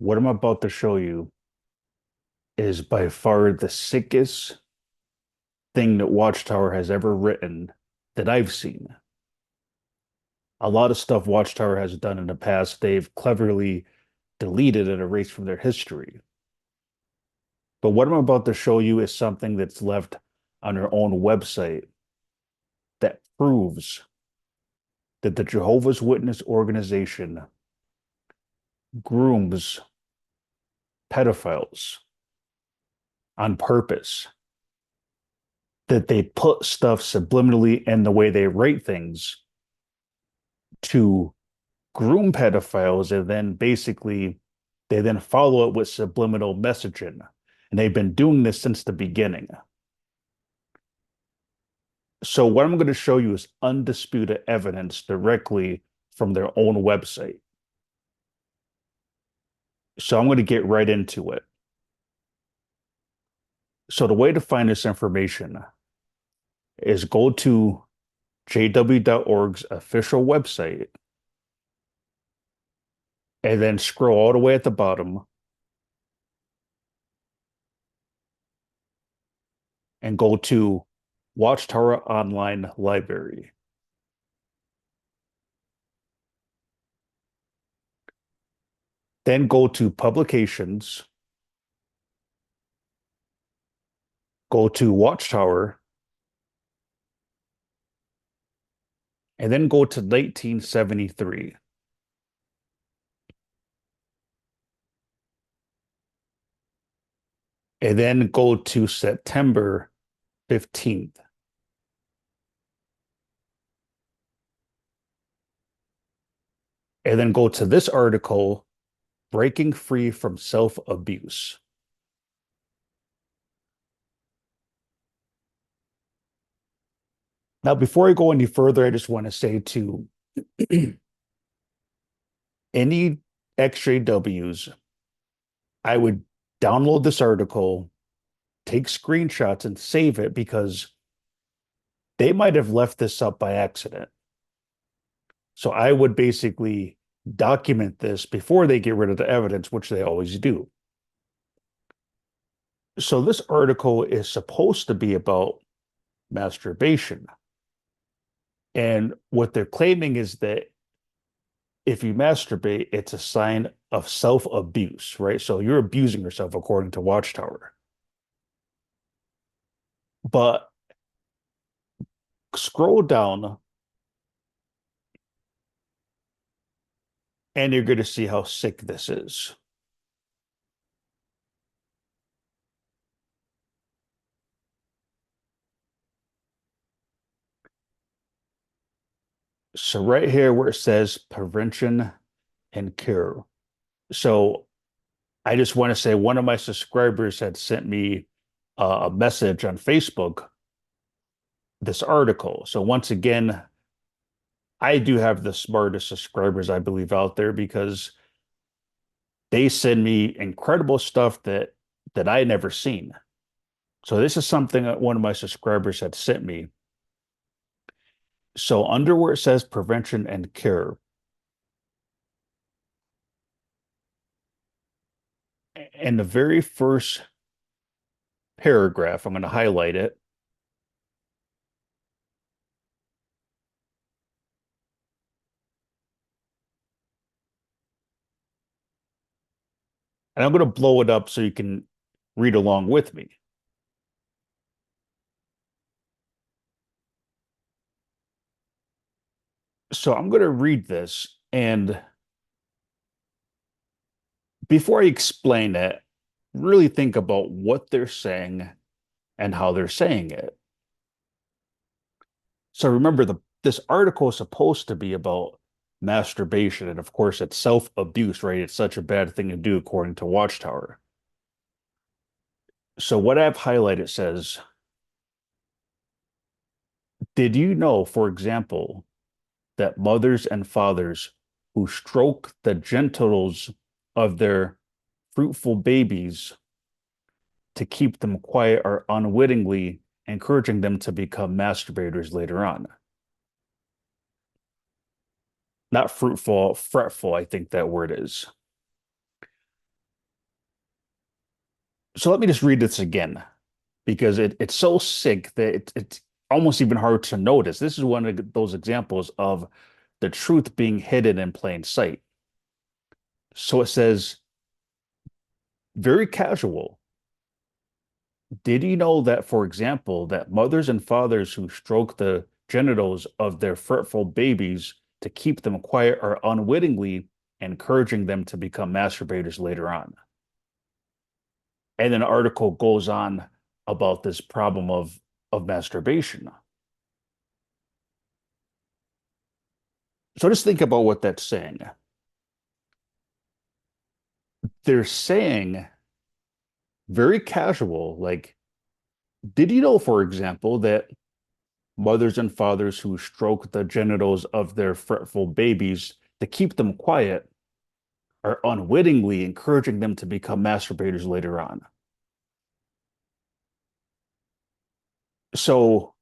What I'm about to show you is by far the sickest thing that Watchtower has ever written that I've seen. A lot of stuff Watchtower has done in the past, they've cleverly deleted and erased from their history. But what I'm about to show you is something that's left on their own website that proves that the Jehovah's Witness organization grooms pedophiles on purpose, that they put stuff subliminally in the way they write things to groom pedophiles, and then basically they then follow it with subliminal messaging. And they've been doing this since the beginning. So what I'm going to show you is undisputed evidence directly from their own website. So I'm going to get right into it. So the way to find this information is go to jw.org's official website and then scroll all the way at the bottom and go to Watchtower Online Library. Then go to Publications, go to Watchtower, and then go to 1973. And then go to September 15th. And then go to this article, Breaking Free from Self-Abuse. Now, before I go any further, I just want to say to any XJWs, I would download this article, take screenshots, and save it because they might have left this up by accident. So I would basically document this before they get rid of the evidence, which they always do. So this article is supposed to be about masturbation. And what they're claiming is that if you masturbate, it's a sign of self-abuse, right? So you're abusing yourself according to Watchtower. But scroll down and you're going to see how sick this is. So right here where it says prevention and cure. So I just want to say one of my subscribers had sent me a message on Facebook, this article. So once again, I do have the smartest subscribers, I believe, out there because they send me incredible stuff that I never seen. So this is something that one of my subscribers had sent me. So under where it says prevention and cure, in the very first paragraph, I'm going to highlight it. And I'm going to blow it up so you can read along with me. So I'm going to read this. And before I explain it, really think about what they're saying and how they're saying it. So remember, this article is supposed to be about masturbation. And of course, it's self-abuse, right? It's such a bad thing to do, according to Watchtower. So what I've highlighted says, did you know, for example, that mothers and fathers who stroke the genitals of their fruitful babies to keep them quiet are unwittingly encouraging them to become masturbators later on? Not fruitful, fretful, I think that word is. So let me just read this again because it's so sick that it's almost even hard to notice. This is one of those examples of the truth being hidden in plain sight. So it says, very casual. Did you know that, for example, that mothers and fathers who stroke the genitals of their fertile babies to keep them quiet are unwittingly encouraging them to become masturbators later on? And then the article goes on about this problem of masturbation. So just think about what that's saying. They're saying very casual, like, did you know, for example, that mothers and fathers who stroke the genitals of their fretful babies to keep them quiet are unwittingly encouraging them to become masturbators later on? So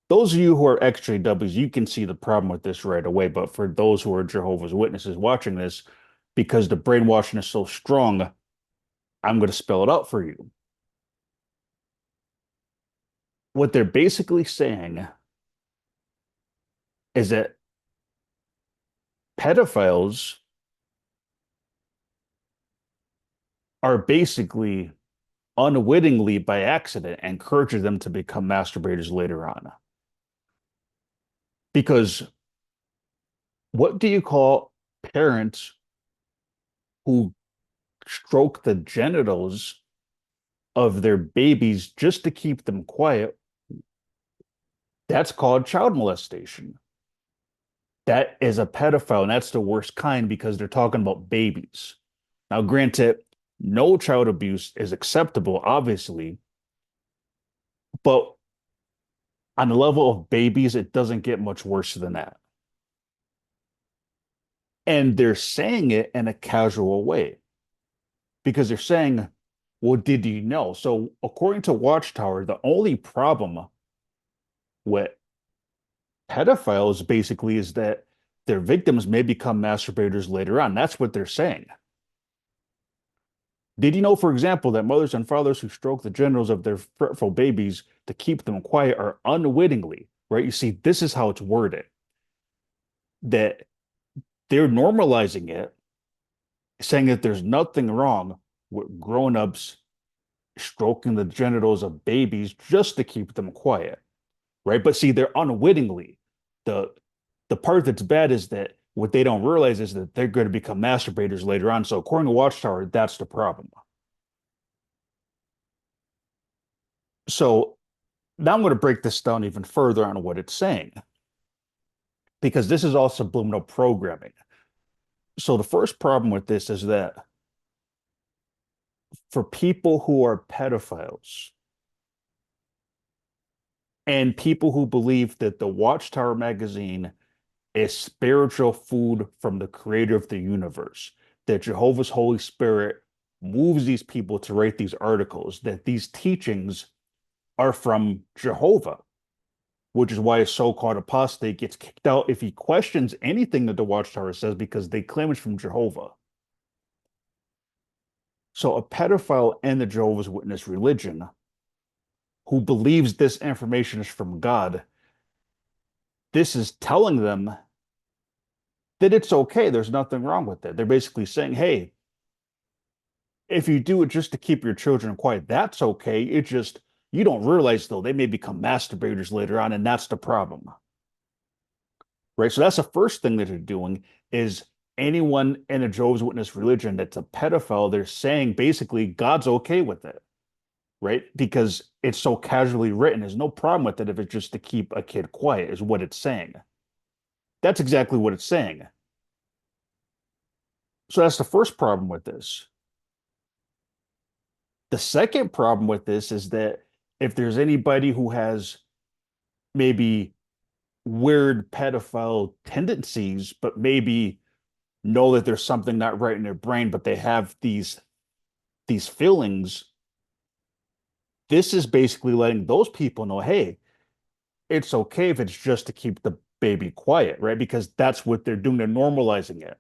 those of you who are XJWs, you can see the problem with this right away. But for those who are Jehovah's Witnesses watching this, because the brainwashing is so strong, I'm going to spell it out for you. What they're basically saying is that pedophiles are basically unwittingly by accident encouraging them to become masturbators later on. Because what do you call parents who stroke the genitals of their babies just to keep them quiet? That's called child molestation. That is a pedophile, and that's the worst kind because they're talking about babies. Now, granted, no child abuse is acceptable, obviously, but on the level of babies, it doesn't get much worse than that. And they're saying it in a casual way because they're saying, well, did you know? So, according to Watchtower, the only problem with pedophiles basically is that their victims may become masturbators later on. That's what they're saying. Did you know, for example, that mothers and fathers who stroke the genitals of their fretful babies to keep them quiet are unwittingly, right? You see, this is how it's worded, that they're normalizing it, saying that there's nothing wrong with grown-ups stroking the genitals of babies just to keep them quiet, right? But see, they're unwittingly. The the part that's bad is that what they don't realize is that they're going to become masturbators later on. So according to Watchtower, that's the problem. So now I'm going to break this down even further on what it's saying, because this is all subliminal programming. So the first problem with this is that for people who are pedophiles and people who believe that the Watchtower magazine is spiritual food from the creator of the universe, that Jehovah's Holy Spirit moves these people to write these articles, that these teachings are from Jehovah, which is why a so-called apostate gets kicked out if he questions anything that the Watchtower says because they claim it's from Jehovah. So a pedophile in the Jehovah's Witness religion who believes this information is from God, this is telling them that it's okay. There's nothing wrong with it. They're basically saying, hey, if you do it just to keep your children quiet, that's okay. It just, you don't realize though, they may become masturbators later on, and that's the problem. Right? So that's the first thing that they're doing is anyone in a Jehovah's Witness religion that's a pedophile, they're saying basically God's okay with it, right? Because it's so casually written. There's no problem with it if it's just to keep a kid quiet, is what it's saying. That's exactly what it's saying. So that's the first problem with this. The second problem with this is that if there's anybody who has maybe weird pedophile tendencies, but maybe know that there's something not right in their brain, but they have these feelings, this is basically letting those people know, hey, it's okay if it's just to keep the baby quiet, right? Because that's what they're doing. They're normalizing it.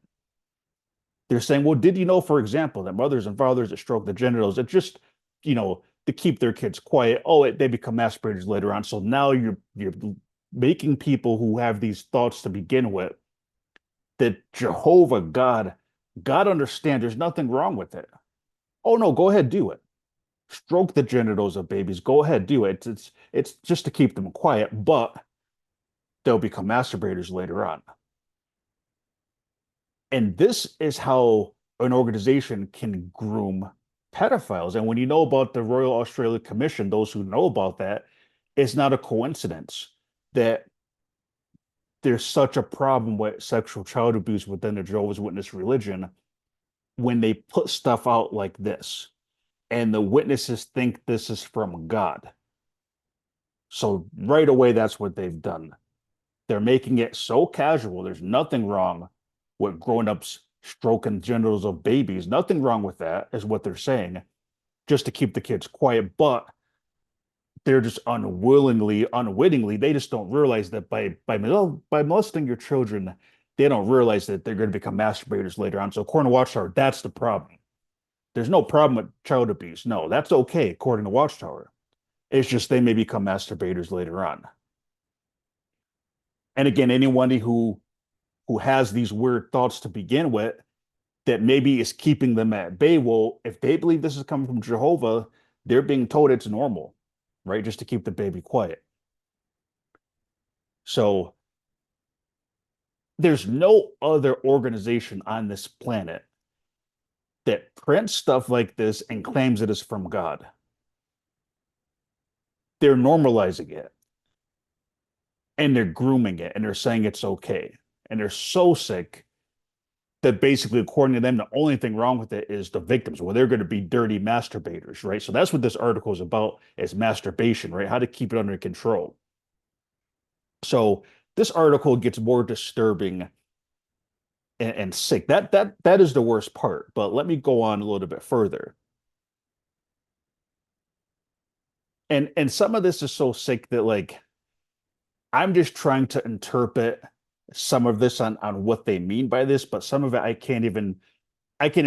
They're saying, well, did you know, for example, that mothers and fathers that stroke the genitals, it just to keep their kids quiet. Oh, they become masturbators later on. So now you're making people who have these thoughts to begin with that Jehovah God understands there's nothing wrong with it. Oh no, go ahead, do it. Stroke the genitals of babies. Go ahead, do it. It's just to keep them quiet, but they'll become masturbators later on. And this is how an organization can groom pedophiles. And when you know about the Royal Australia Commission, those who know about that, it's not a coincidence that there's such a problem with sexual child abuse within the Jehovah's Witness religion when they put stuff out like this. And the witnesses think this is from God. So right away, that's what they've done. They're making it so casual. There's nothing wrong with grown-ups stroking genitals of babies. Nothing wrong with that, is what they're saying, just to keep the kids quiet. But they're just unwittingly, they just don't realize that by molesting your children, they don't realize that they're going to become masturbators later on. So according to Watchtower, that's the problem. There's no problem with child abuse. No, that's okay, according to Watchtower. It's just they may become masturbators later on. And again, anyone who has these weird thoughts to begin with that maybe is keeping them at bay. Well, if they believe this is coming from Jehovah, they're being told it's normal, right? Just to keep the baby quiet. So there's no other organization on this planet that prints stuff like this and claims it is from God. They're normalizing it and they're grooming it and they're saying it's okay. And they're so sick that basically, according to them, the only thing wrong with it is the victims. Well, they're going to be dirty masturbators, right? So that's what this article is about, is masturbation, right? How to keep it under control. So this article gets more disturbing and sick. That is the worst part. But let me go on a little bit further. And some of this is so sick that like I'm just trying to interpret some of this on what they mean by this, but some of it I can't even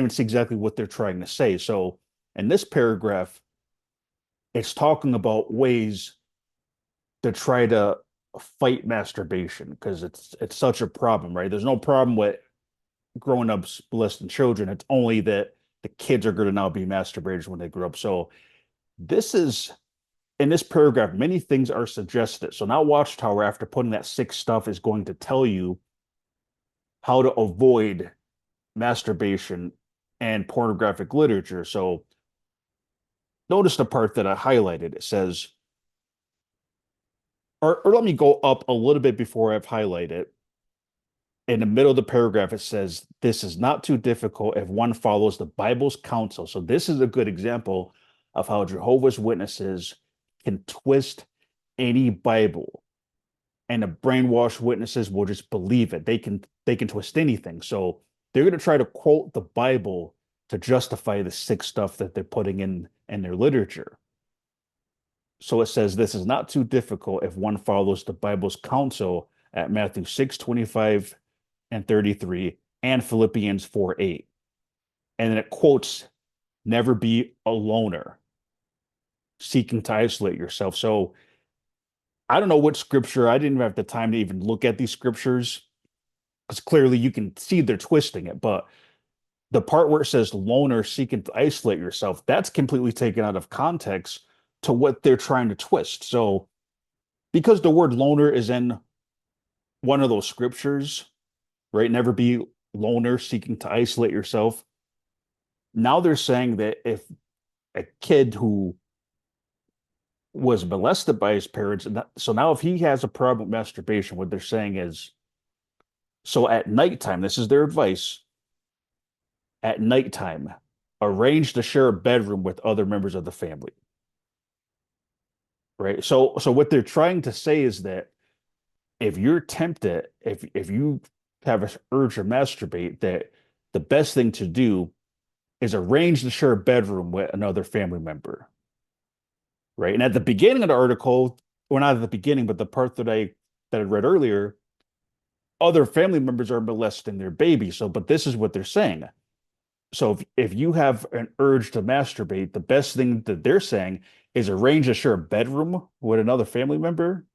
see exactly what they're trying to say. So in this paragraph, it's talking about ways to try to fight masturbation because it's such a problem, right? There's no problem with grown-ups molesting children. It's only that the kids are going to now be masturbators when they grow up. So this is in this paragraph, many things are suggested. So now Watchtower, after putting that sick stuff, is going to tell you how to avoid masturbation and pornographic literature. So notice the part that I highlighted. It says, or let me go up a little bit before I've highlighted. In the middle of the paragraph, it says, this is not too difficult if one follows the Bible's counsel. So this is a good example of how Jehovah's Witnesses can twist any Bible, and the brainwashed witnesses will just believe it. They can twist anything. So they're going to try to quote the Bible to justify the sick stuff that they're putting in their literature. So it says this is not too difficult if one follows the Bible's counsel at Matthew 6:25 and 33 and Philippians 4:8. And then it quotes, never be a loner, seeking to isolate yourself. So I don't know what scripture, I didn't even have the time to even look at these scriptures because clearly you can see they're twisting it. But the part where it says loner, seeking to isolate yourself, that's completely taken out of context to what they're trying to twist. So because the word loner is in one of those scriptures, right? Never be loner, seeking to isolate yourself. Now they're saying that if a kid who was molested by his parents, so now if he has a problem with masturbation, what they're saying is, so at nighttime, this is their advice, at nighttime, arrange to share a bedroom with other members of the family. Right. So what they're trying to say is that if you're tempted, if you have an urge to masturbate, that the best thing to do is arrange to share a bedroom with another family member. Right. And at the beginning of the article, or not at the beginning, but the part that I read earlier, other family members are molesting their baby. So, but this is what they're saying. So if you have an urge to masturbate, the best thing that they're saying is arrange to share a bedroom with another family member.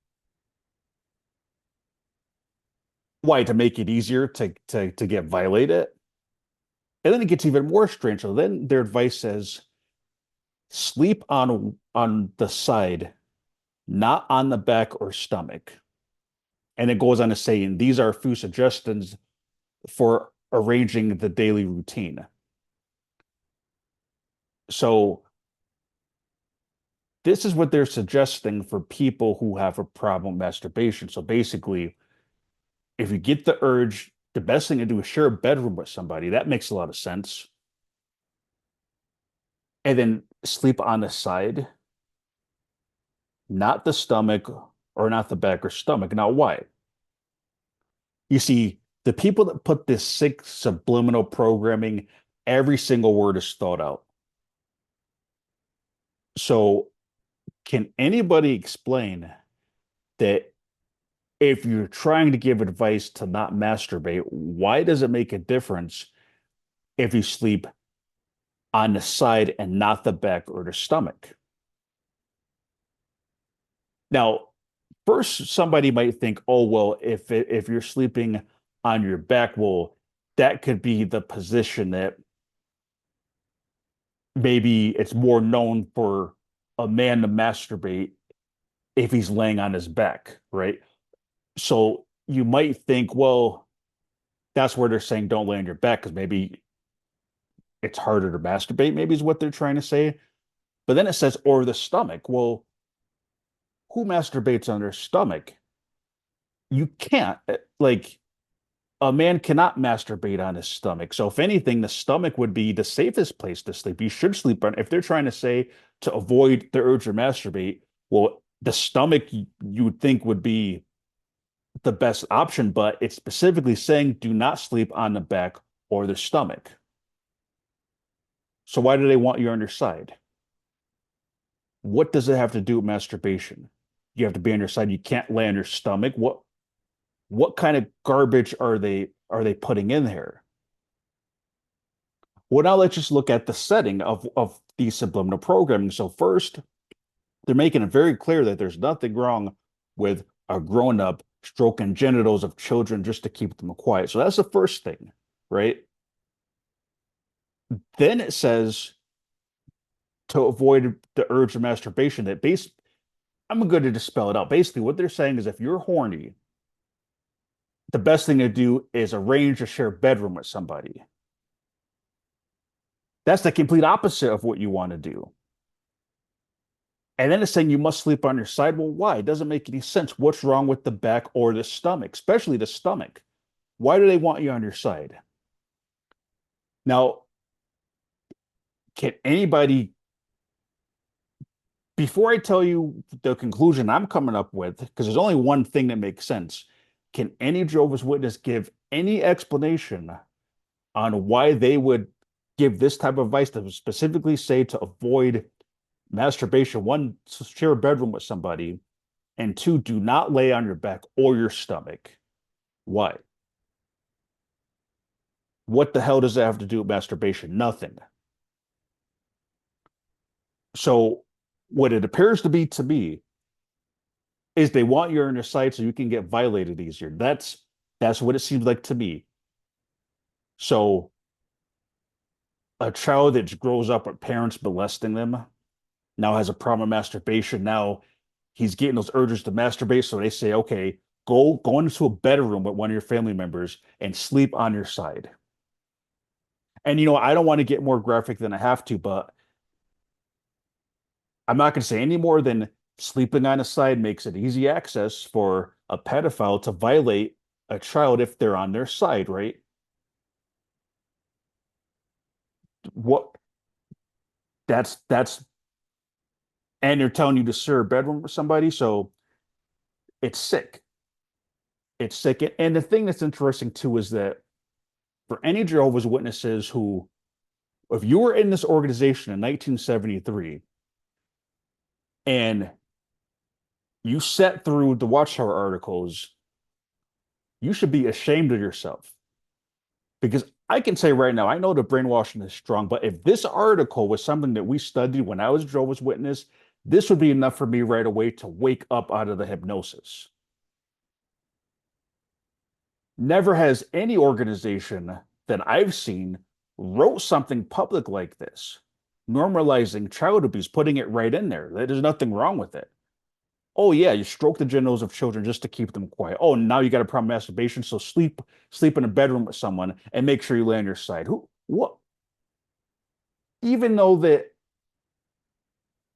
Why? To make it easier to get violated? And then it gets even more strange. So then their advice says sleep on the side, not on the back or stomach. And it goes on to say, and these are a few suggestions for arranging the daily routine. So this is what they're suggesting for people who have a problem with masturbation. So basically, if you get the urge, the best thing to do is share a bedroom with somebody. That makes a lot of sense. And then sleep on the side, not the stomach or not the back or stomach. Now, why? You see, the people that put this sick subliminal programming, every single word is thought out. So, can anybody explain that if you're trying to give advice to not masturbate, why does it make a difference if you sleep on the side and not the back or the stomach? Now, first, somebody might think, oh, well, if you're sleeping on your back, well, that could be the position that maybe it's more known for a man to masturbate if he's laying on his back, right? So you might think, well, that's where they're saying don't lay on your back because maybe it's harder to masturbate, maybe is what they're trying to say. But then it says, or the stomach. Well, who masturbates on their stomach? You can't. Like, a man cannot masturbate on his stomach. So, if anything, the stomach would be the safest place to sleep. You should sleep on. If they're trying to say to avoid the urge to masturbate, well, the stomach you would think would be the best option, but it's specifically saying do not sleep on the back or the stomach. So, why do they want you on your side? What does it have to do with masturbation? You have to be on your side. You can't lay on your stomach. What kind of garbage are they putting in here? Well, now let's just look at the setting of these subliminal programming. So first, they're making it very clear that there's nothing wrong with a grown-up stroking genitals of children just to keep them quiet. So that's the first thing, right? Then it says to avoid the urge of masturbation that I'm going to just spell it out. Basically, what they're saying is if you're horny, the best thing to do is arrange to share a bedroom with somebody. That's the complete opposite of what you want to do. And then it's saying you must sleep on your side. Well, why? It doesn't make any sense. What's wrong with the back or the stomach, especially the stomach? Why do they want you on your side? Now, can anybody, before I tell you the conclusion I'm coming up with, because there's only one thing that makes sense, can any Jehovah's Witness give any explanation on why they would give this type of advice to specifically say to avoid masturbation? One, share a bedroom with somebody, and two, do not lay on your back or your stomach. Why? What the hell does that have to do with masturbation? Nothing. So, what it appears to me is they want you on your side so you can get violated easier. That's what it seems like to me. So, a child that grows up with parents molesting them now has a problem with masturbation. Now he's getting those urges to masturbate. So they say, okay, go into a bedroom with one of your family members and sleep on your side. And I don't want to get more graphic than I have to, but I'm not going to say any more than sleeping on a side makes it easy access for a pedophile to violate a child if they're on their side, right? What that's and they're telling you to share a bedroom with somebody, so it's sick. It's sick. And the thing that's interesting too is that for any Jehovah's Witnesses who, if you were in this organization in 1973 and you sat through the Watchtower articles, you should be ashamed of yourself because I can say right now, I know the brainwashing is strong, but if this article was something that we studied when I was Jehovah's Witness, this would be enough for me right away to wake up out of the hypnosis. Never has any organization that I've seen wrote something public like this, normalizing child abuse, putting it right in there. There's nothing wrong with it. Oh yeah, you stroke the genitals of children just to keep them quiet. Oh, now you got a problem with masturbation, so sleep in a bedroom with someone and make sure you lay on your side. Who what? Even though that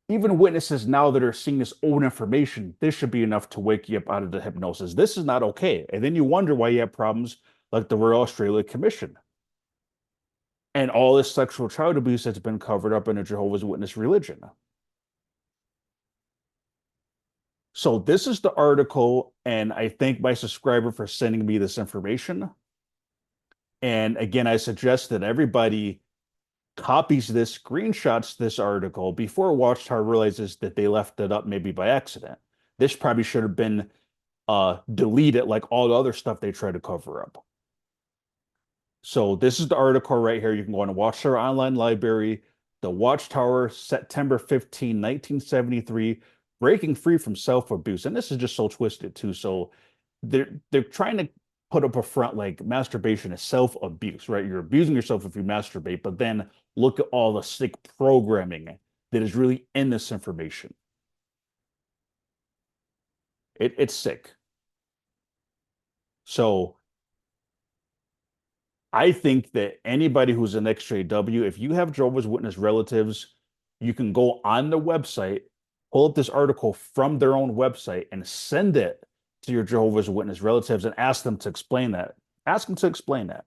even witnesses now that are seeing this old information, this should be enough to wake you up out of the hypnosis. This is not okay. And then you wonder why you have problems like the Royal Australia Commission and all this sexual child abuse that's been covered up in a Jehovah's Witness religion. So this is the article, and I thank my subscriber for sending me this information. And again, I suggest that everybody copies this, screenshots this article before Watchtower realizes that they left it up maybe by accident. This probably should have been deleted like all the other stuff they try to cover up. So this is the article right here. You can go on the Watchtower Online Library, The Watchtower, September 15, 1973, Breaking Free from Self-Abuse. And this is just so twisted too. So they're trying to put up a front like masturbation is self-abuse, right? You're abusing yourself if you masturbate, but then look at all the sick programming that is really in this information. It's sick. So I think that anybody who's an XJW, if you have Jehovah's Witness relatives, you can go on the website, pull up this article from their own website, and send it to your Jehovah's Witness relatives and ask them to explain that. Ask them to explain that.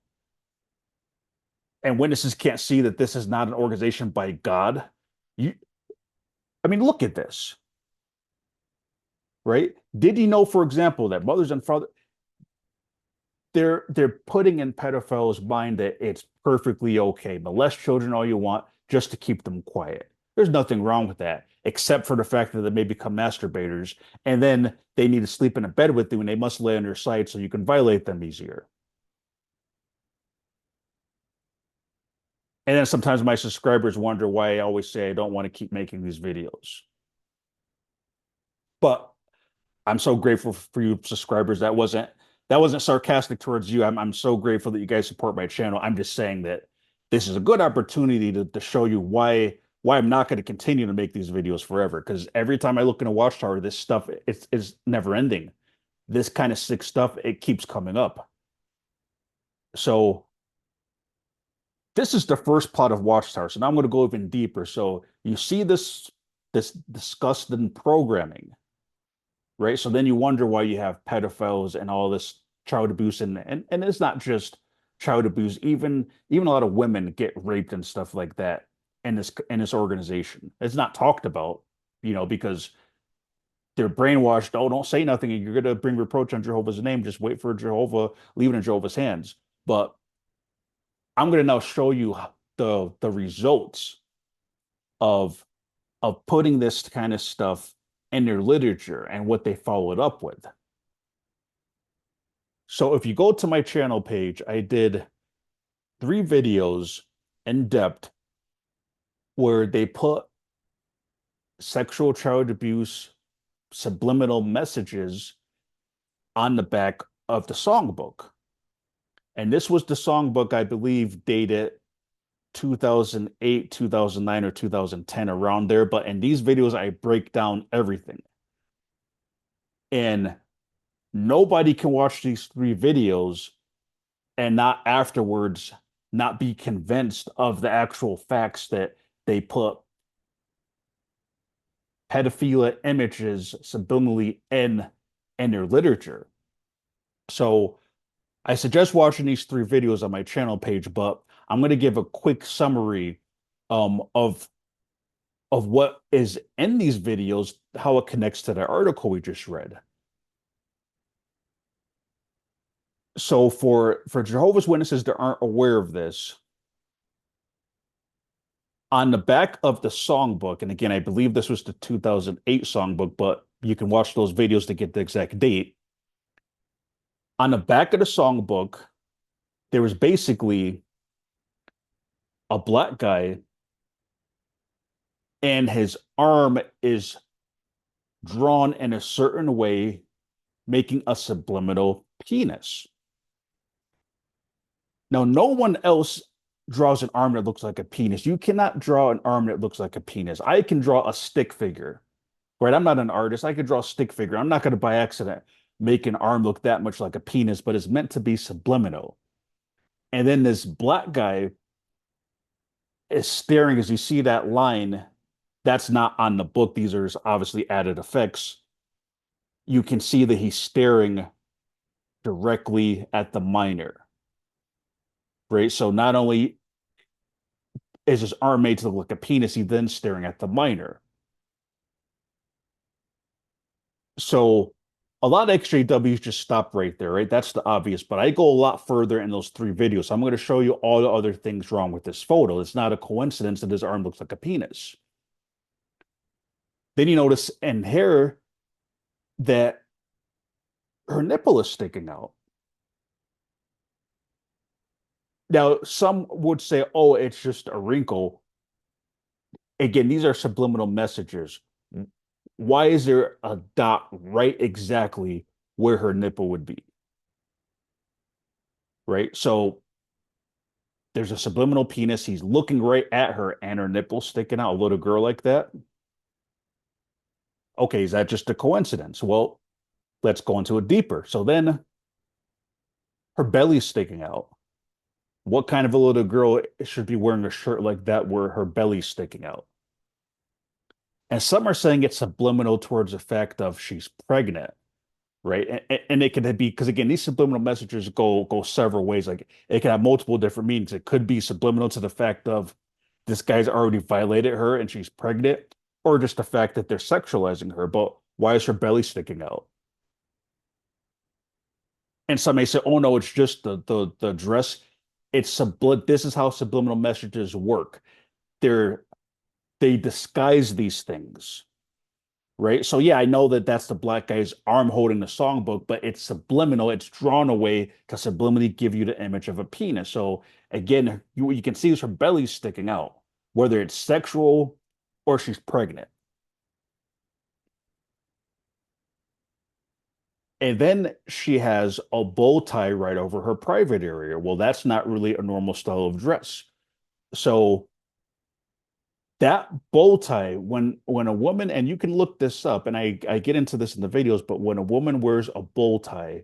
And witnesses can't see that this is not an organization by God. You, I mean, look at this, right? Did you know, for example, that mothers and fathers they're putting in pedophiles' mind that it's perfectly okay, molest children all you want just to keep them quiet. There's nothing wrong with that, except for the fact that they may become masturbators, and then they need to sleep in a bed with you, and they must lay on your side so you can violate them easier. And then sometimes my subscribers wonder why I always say I don't want to keep making these videos. But I'm so grateful for you subscribers. That wasn't sarcastic towards you. I'm so grateful that you guys support my channel. I'm just saying that this is a good opportunity to show you why I'm not going to continue to make these videos forever. Because every time I look in a watchtower, this stuff it's never ending. This kind of sick stuff, it keeps coming up. So this is the first plot of Watchtower. So now I'm going to go even deeper. So you see this disgusting programming, right? So then you wonder why you have pedophiles and all this child abuse, and it's not just child abuse. Even a lot of women get raped and stuff like that in this organization. It's not talked about, because they're brainwashed. Oh, don't say nothing. You're going to bring reproach on Jehovah's name. Just wait for Jehovah, leave it in Jehovah's hands. But I'm going to now show you the results of putting this kind of stuff in their literature and what they followed up with. So if you go to my channel page, I did 3 videos in depth where they put sexual child abuse subliminal messages on the back of the songbook. And this was the songbook, I believe, dated 2008, 2009, or 2010, around there. But in these videos, I break down everything. And nobody can watch these 3 videos and not afterwards not be convinced of the actual facts that they put pedophilia images subliminally in their literature. So I suggest watching these 3 videos on my channel page, but I'm going to give a quick summary of what is in these videos, how it connects to the article we just read. So for Jehovah's Witnesses that aren't aware of this, on the back of the songbook, and again, I believe this was the 2008 songbook, but you can watch those videos to get the exact date. On the back of the songbook, there was basically a black guy and his arm is drawn in a certain way, making a subliminal penis. Now, no one else draws an arm that looks like a penis. You cannot draw an arm that looks like a penis. I can draw a stick figure, right? I'm not an artist. I could draw a stick figure. I'm not going to by accident make an arm look that much like a penis, but it's meant to be subliminal. And then this black guy is staring as you see that line. That's not on the book. These are obviously added effects. You can see that he's staring directly at the minor, right? So not only is his arm made to look like a penis, he's then staring at the minor. So a lot of XJWs just stop right there, right? That's the obvious, but I go a lot further in those three videos. So I'm going to show you all the other things wrong with this photo. It's not a coincidence that his arm looks like a penis. Then you notice in here that her nipple is sticking out. Now, some would say, oh, it's just a wrinkle. Again, these are subliminal messages. Why is there a dot right exactly where her nipple would be? Right? So there's a subliminal penis. He's looking right at her and her nipple sticking out, a little girl like that. Okay, is that just a coincidence? Well, let's go into it deeper. So then her belly's sticking out. What kind of a little girl should be wearing a shirt like that where her belly's sticking out? And some are saying it's subliminal towards the fact of she's pregnant, right? And it could be because again, these subliminal messages go several ways. Like it can have multiple different meanings. It could be subliminal to the fact of this guy's already violated her and she's pregnant, or just the fact that they're sexualizing her. But why is her belly sticking out? And some may say, "Oh no, it's just the dress." It's sublim. This is how subliminal messages work. They're they disguise these things, right? So yeah, I know that that's the black guy's arm holding the songbook, but it's subliminal. It's drawn away to subliminally give you the image of a penis. So again, you can see her belly sticking out, whether it's sexual or she's pregnant. And then she has a bow tie right over her private area. Well, that's not really a normal style of dress. So that bow tie, when a woman, and you can look this up, and I get into this in the videos, but when a woman wears a bow tie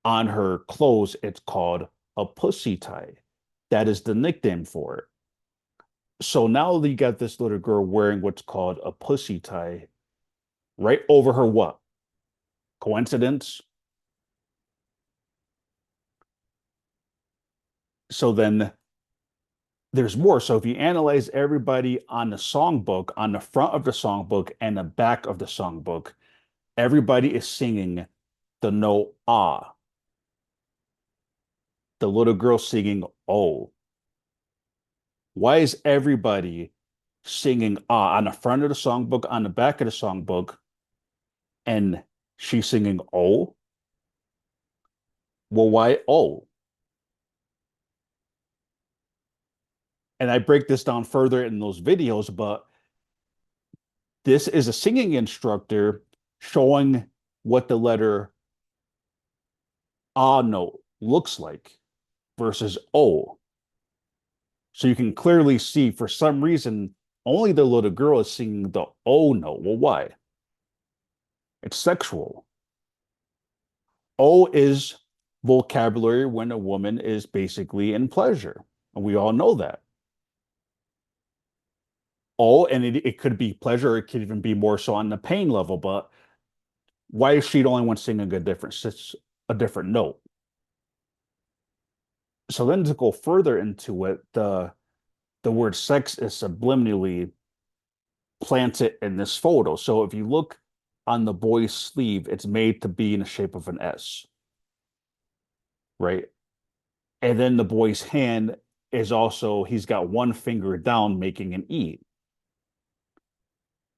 on her clothes, it's called a pussy tie. That is the nickname for it. So now you got this little girl wearing what's called a pussy tie right over her what? Coincidence? So then there's more. So if you analyze everybody on the songbook, on the front of the songbook and the back of the songbook, everybody is singing the note ah. The little girl singing oh. Why is everybody singing ah on the front of the songbook, on the back of the songbook, and she's singing oh? Well, why oh? And I break this down further in those videos, but this is a singing instructor showing what the letter ah note looks like versus oh. So you can clearly see for some reason only the little girl is singing the oh note. Well, why? It's sexual. O is vocabulary when a woman is basically in pleasure. And we all know that. O, and it could be pleasure, it could even be more so on the pain level, but why is she the only one singing a different note? So then to go further into it, the word sex is subliminally planted in this photo. So if you look on the boy's sleeve, it's made to be in the shape of an S, right? And then the boy's hand is also, he's got one finger down making an E.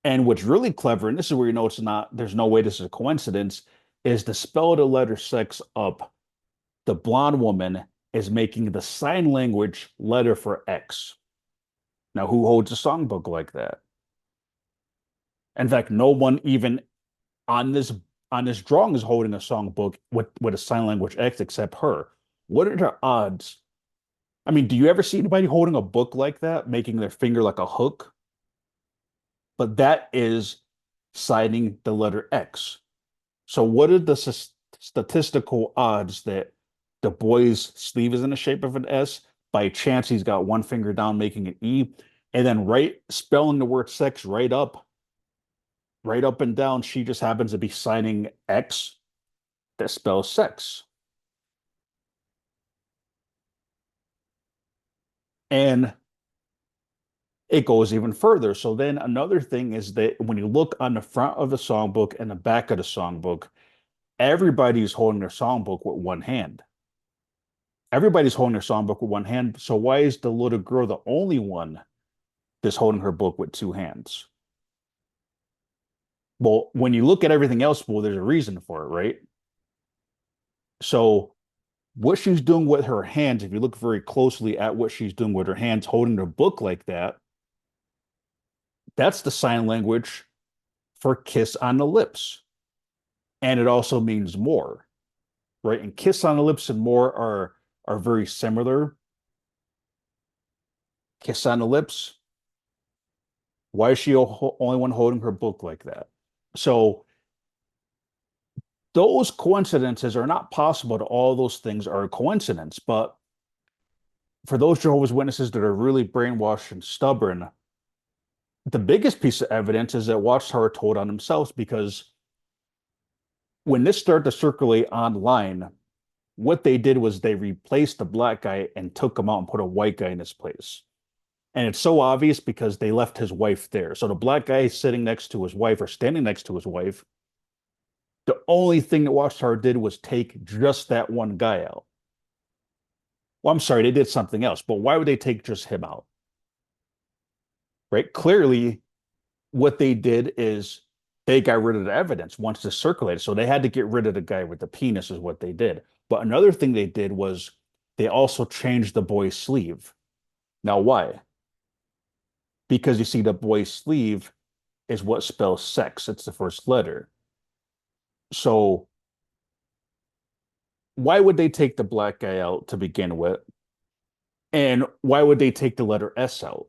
And what's really clever, and this is where you know it's not, there's no way this is a coincidence, is to spell the letter sex up. The blonde woman is making the sign language letter for X. Now, who holds a songbook like that? In fact, no one even on this drawing is holding a songbook with a sign language X except her. What are the odds? I mean, do you ever see anybody holding a book like that, making their finger like a hook? But that is signing the letter X. So what are the statistical odds that the boy's sleeve is in the shape of an S? By chance, he's got one finger down, making an E, and then right spelling the word sex right up and down, she just happens to be signing X that spells sex. And it goes even further. So then another thing is that when you look on the front of the songbook and the back of the songbook, everybody's holding their songbook with one hand. Everybody's holding their songbook with one hand. So why is the little girl the only one that's holding her book with two hands? Well, when you look at everything else, well, there's a reason for it, right? So what she's doing with her hands, if you look very closely at what she's doing with her hands, holding her book like that, that's the sign language for kiss on the lips. And it also means more, right? And kiss on the lips and more are very similar. Kiss on the lips. Why is she only one holding her book like that? So those coincidences are not possible that all those things are a coincidence. But for those Jehovah's Witnesses that are really brainwashed and stubborn, the biggest piece of evidence is that Watchtower told on themselves, because when this started to circulate online, what they did was they replaced the black guy and took him out and put a white guy in his place. And it's so obvious because they left his wife there. So the black guy is sitting next to his wife or standing next to his wife. The only thing that Watchtower did was take just that one guy out. Well, I'm sorry, they did something else, but why would they take just him out? Right? Clearly, what they did is they got rid of the evidence once this circulated. So they had to get rid of the guy with the penis, is what they did. But another thing they did was they also changed the boy's sleeve. Now, why? Because you see, the boy's sleeve is what spells sex. It's the first letter. So why would they take the black guy out to begin with? And why would they take the letter S out?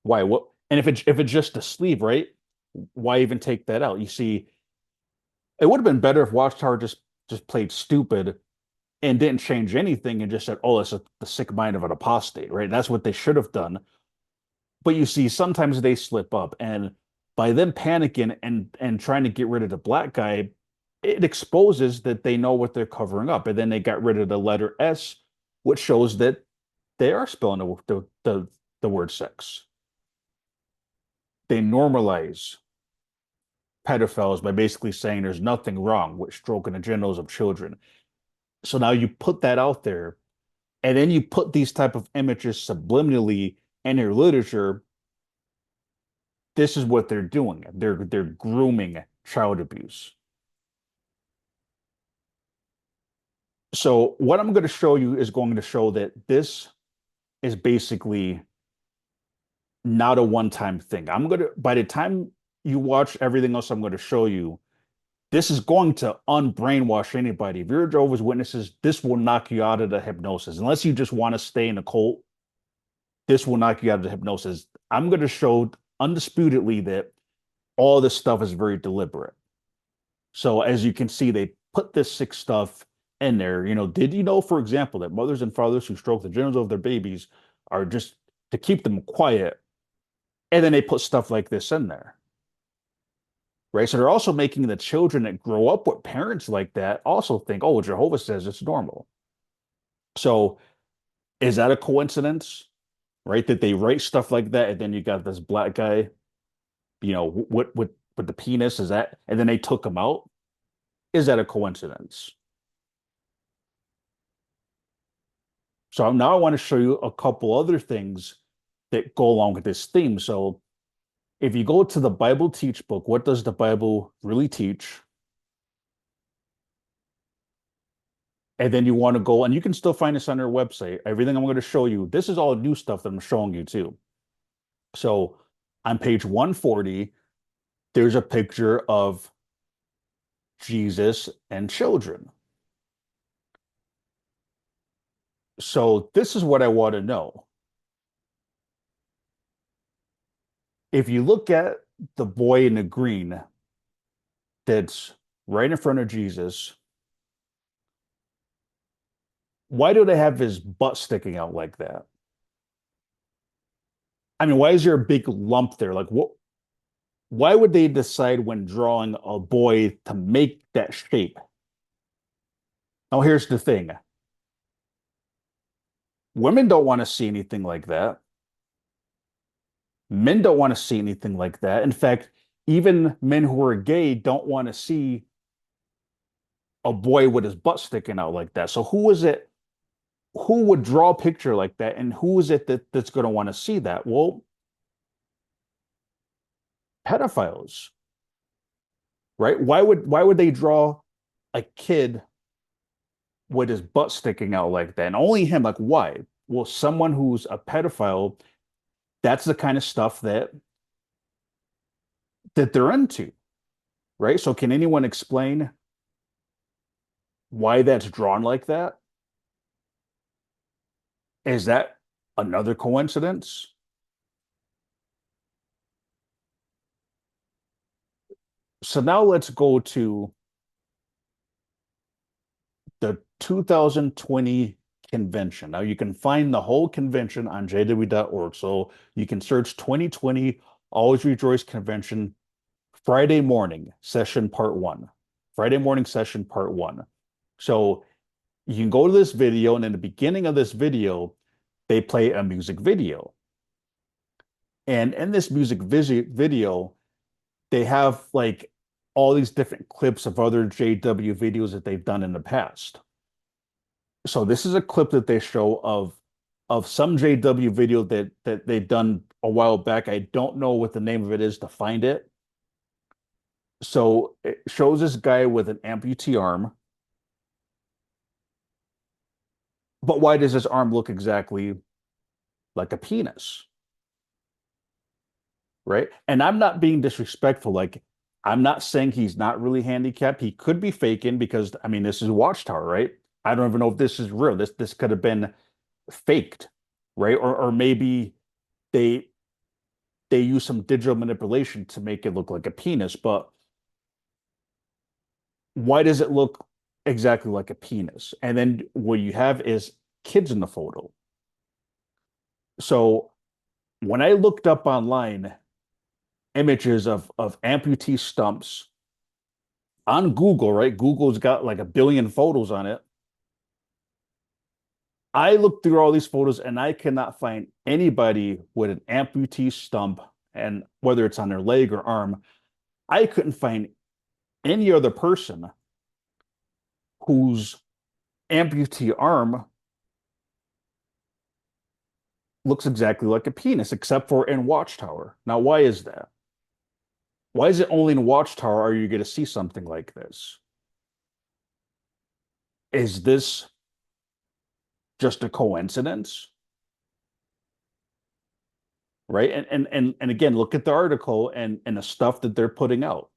Why? What? And if it's just a sleeve, right? Why even take that out? You see, it would have been better if Watchtower just played stupid and didn't change anything and just said, "Oh, it's the sick mind of an apostate," right? That's what they should have done. But you see, sometimes they slip up, and by them panicking and trying to get rid of the black guy, it exposes that they know what they're covering up. And then they got rid of the letter S, which shows that they are spelling the word sex. They normalize pedophiles by basically saying there's nothing wrong with stroking the genitals of children. So now you put that out there, and then you put these type of images subliminally in your literature. This is what they're doing. They're grooming child abuse. So what I'm going to show you is going to show that this is basically not a one-time thing. By the time you watch everything else I'm going to show you, this is going to unbrainwash anybody. If you're Jehovah's Witnesses, this will knock you out of the hypnosis. Unless you just want to stay in a cult, this will knock you out of the hypnosis. I'm going to show undisputedly that all this stuff is very deliberate. So as you can see, they put this sick stuff in there. Did you know, for example, that mothers and fathers who stroke the genitals of their babies are just to keep them quiet, and then they put stuff like this in there, right? So they're also making the children that grow up with parents like that also think, oh, Jehovah says it's normal. So is that a coincidence, right? That they write stuff like that, and then you got this black guy, with the penis, is that, and then they took him out? Is that a coincidence? So now I want to show you a couple other things that go along with this theme. So if you go to the Bible Teach book, what does the Bible really teach? And then you want to go, and you can still find this on their website. Everything I'm going to show you, this is all new stuff that I'm showing you too. So on page 140, there's a picture of Jesus and children. So this is what I want to know. If you look at the boy in the green that's right in front of Jesus, why do they have his butt sticking out like that? I mean, why is there a big lump there? Like, what? Why would they decide when drawing a boy to make that shape? Now, here's the thing. Women don't want to see anything like that. Men don't want to see anything like that. In fact, even men who are gay don't want to see a boy with his butt sticking out like that. So who is it? Who would draw a picture like that? And who is it that's going to want to see that? Well, pedophiles, right? Why would they draw a kid with his butt sticking out like that? And only him, like why? Well, someone who's a pedophile, that's the kind of stuff that they're into, right? So can anyone explain why that's drawn like that? Is that another coincidence? So now let's go to the 2020 convention. Now you can find the whole convention on jw.org. So you can search 2020 Always Rejoice Convention Friday morning session part one. Friday morning session part one. So you can go to this video, and in the beginning of this video, they play a music video. And in this music video, they have like all these different clips of other JW videos that they've done in the past. So this is a clip that they show of some JW video that they've done a while back. I don't know what the name of it is to find it. So it shows this guy with an amputee arm. But why does his arm look exactly like a penis? Right? And I'm not being disrespectful. Like, I'm not saying he's not really handicapped. He could be faking because I mean this is Watchtower, right? I don't even know if this is real. This could have been faked, right? Or maybe they they use some digital manipulation to make it look like a penis, but why does it look exactly like a penis? And then what you have is kids in the photo. So when I looked up online images of amputee stumps on Google, right? Google's got like a billion photos on it. I looked through all these photos and I cannot find anybody with an amputee stump, and whether it's on their leg or arm, I couldn't find any other person whose amputee arm looks exactly like a penis, except for in Watchtower. Now, why is that? Why is it only in Watchtower are you going to see something like this? Is this just a coincidence? Right? And again, look at the article and the stuff that they're putting out.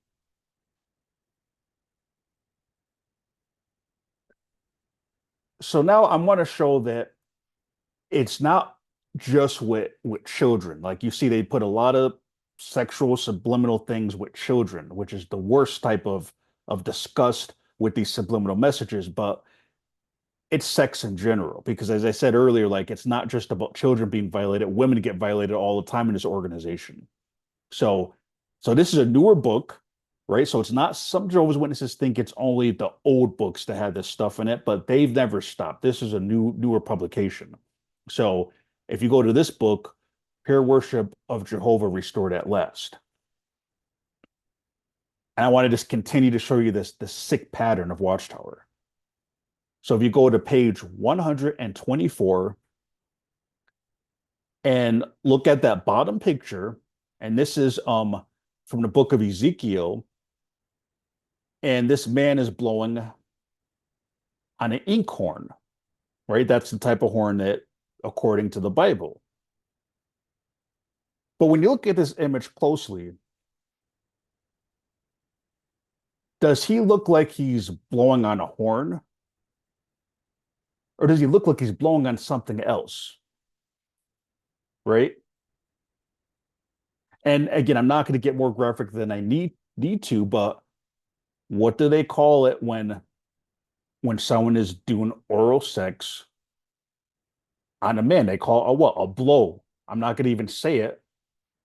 So now I want to show that it's not just with children. Like you see, they put a lot of sexual subliminal things with children, which is the worst type of disgust with these subliminal messages. But it's sex in general, because as I said earlier, like it's not just about children being violated. Women get violated all the time in this organization. So, so this is a newer book, right? So it's not, some Jehovah's Witnesses think it's only the old books that had this stuff in it, but they've never stopped. This is a newer publication. So if you go to this book, Pure Worship of Jehovah Restored at Last. And I want to just continue to show you this sick pattern of Watchtower. So if you go to page 124 and look at that bottom picture, and this is from the book of Ezekiel, and this man is blowing on an inkhorn, right? That's the type of horn that, according to the Bible. But when you look at this image closely, does he look like he's blowing on a horn? Or does he look like he's blowing on something else? Right? And again, I'm not going to get more graphic than I need to, but what do they call it when someone is doing oral sex on a man? They call it a what? A blow. I'm not going to even say it,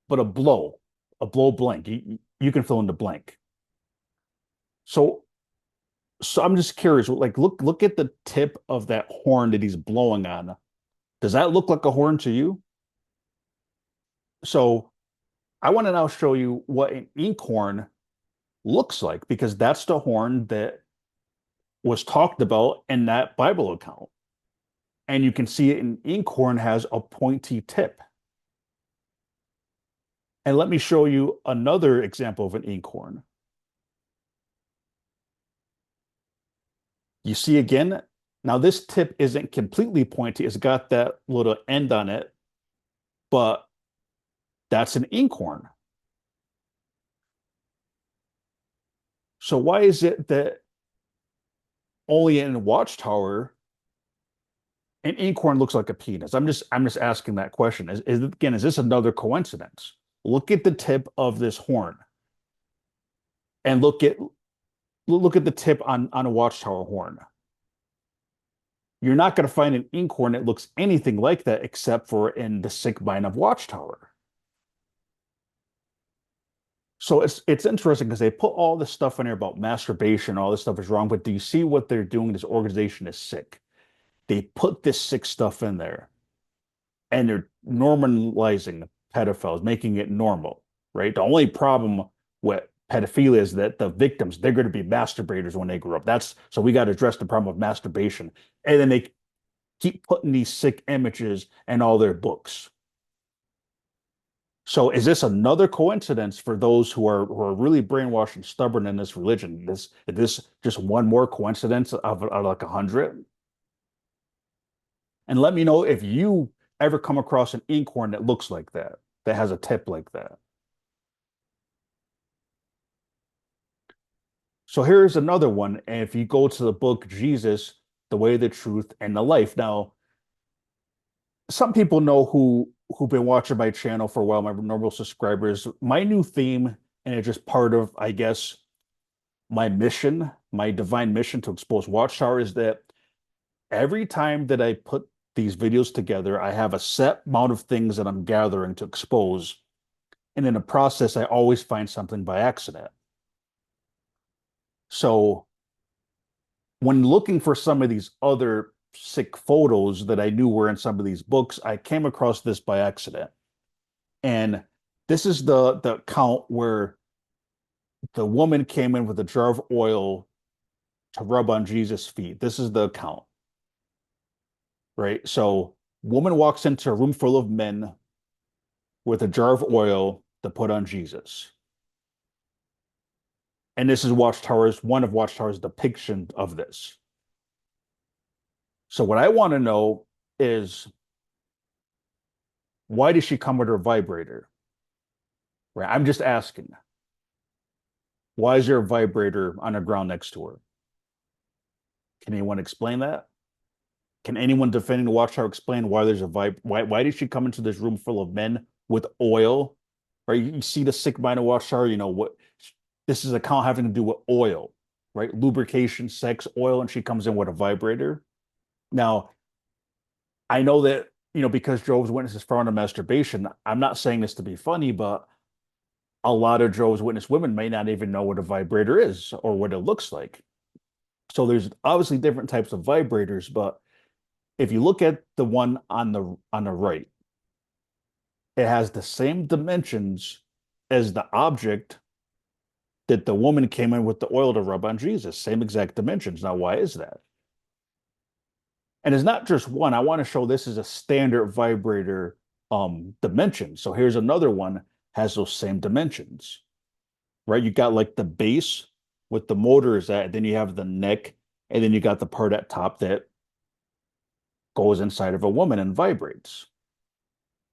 but a blow blank. You can fill in the blank. So so I'm just curious, like look at the tip of that horn that he's blowing on. Does that look like a horn to you? So I want to now show you what an inkhorn looks like because that's the horn that was talked about in that Bible account. And you can see it an inkhorn has a pointy tip. And let me show you another example of an inkhorn. You see again, now this tip isn't completely pointy. It's got that little end on it, but that's an inkhorn. So why is it that only in Watchtower an inkhorn looks like a penis? I'm just asking that question. Is this another coincidence? Look at the tip of this horn and look at the tip on a Watchtower horn. You're not going to find an inkhorn that looks anything like that except for in the sick mind of Watchtower. So it's interesting because they put all this stuff in there about masturbation, all this stuff is wrong, but do you see what they're doing? This organization is sick. They put this sick stuff in there and they're normalizing pedophiles, making it normal, right? The only problem with pedophilia is that the victims, they're going to be masturbators when they grow up. That's so we got to address the problem of masturbation. And then they keep putting these sick images in all their books. So is this another coincidence for those who are really brainwashed and stubborn in this religion? This just one more coincidence of like 100? And let me know if you ever come across an inkhorn that looks like that, that has a tip like that. So here's another one. And if you go to the book Jesus, the Way, the Truth, and the Life. Now, some people know who've been watching my channel for a while, my normal subscribers. My new theme, and it's just part of, I guess, my mission, my divine mission to expose Watchtower is that every time that I put these videos together, I have a set amount of things that I'm gathering to expose. And in the process, I always find something by accident. So when looking for some of these other sick photos that I knew were in some of these books, I came across this by accident. And this is the account where the woman came in with a jar of oil to rub on Jesus' feet. This is the account, right? So woman walks into a room full of men with a jar of oil to put on Jesus. And this is one of Watchtower's depiction of this. So what I want to know is why does she come with her vibrator? Right? I'm just asking. Why is there a vibrator on the ground next to her? Can anyone explain that? Can anyone defending the Watchtower explain why there's a why did she come into this room full of men with oil? Right? You see the sick mind of Watchtower, you know what this is a account having to do with oil, right? Lubrication, sex, oil, and she comes in with a vibrator. Now, I know that, because Jehovah's Witnesses frown on masturbation, I'm not saying this to be funny, but a lot of Jehovah's Witness women may not even know what a vibrator is or what it looks like. So there's obviously different types of vibrators, but if you look at the one on the right, it has the same dimensions as the object that the woman came in with the oil to rub on Jesus. Same exact dimensions. Now, why is that? And it's not just one. I want to show this is a standard vibrator dimension. So here's another one has those same dimensions, right? You got like the base with the motors at, then you have the neck And then you got the part at top that goes inside of a woman and vibrates.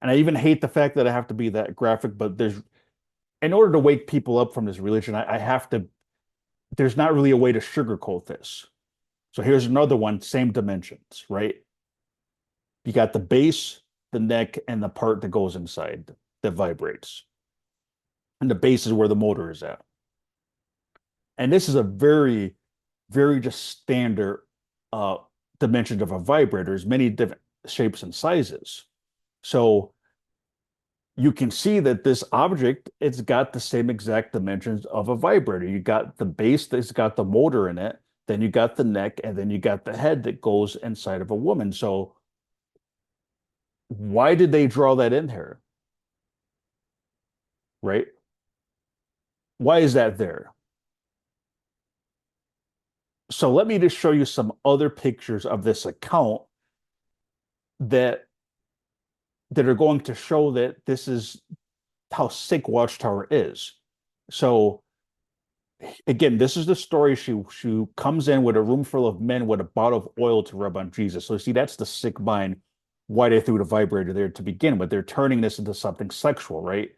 And I even hate the fact that I have to be that graphic, but in order to wake people up from this religion, I have to, there's not really a way to sugarcoat this. So here's another one, same dimensions, right? You got the base, the neck, and the part that goes inside that vibrates. And the base is where the motor is at. And this is a very, very just standard uh, dimension of a vibrator. There's many different shapes and sizes. So you can see that this object, it's got the same exact dimensions of a vibrator. You got the base that's got the motor in it, then you got the neck, and then you got the head that goes inside of a woman. So why did they draw that in here? Right? Why is that there? So let me just show you some other pictures of this account that are going to show that this is how sick Watchtower is. So again, this is the story. She comes in with a room full of men with a bottle of oil to rub on Jesus. So see, that's the sick mind. Why they threw the vibrator there to begin with. They're turning this into something sexual, right?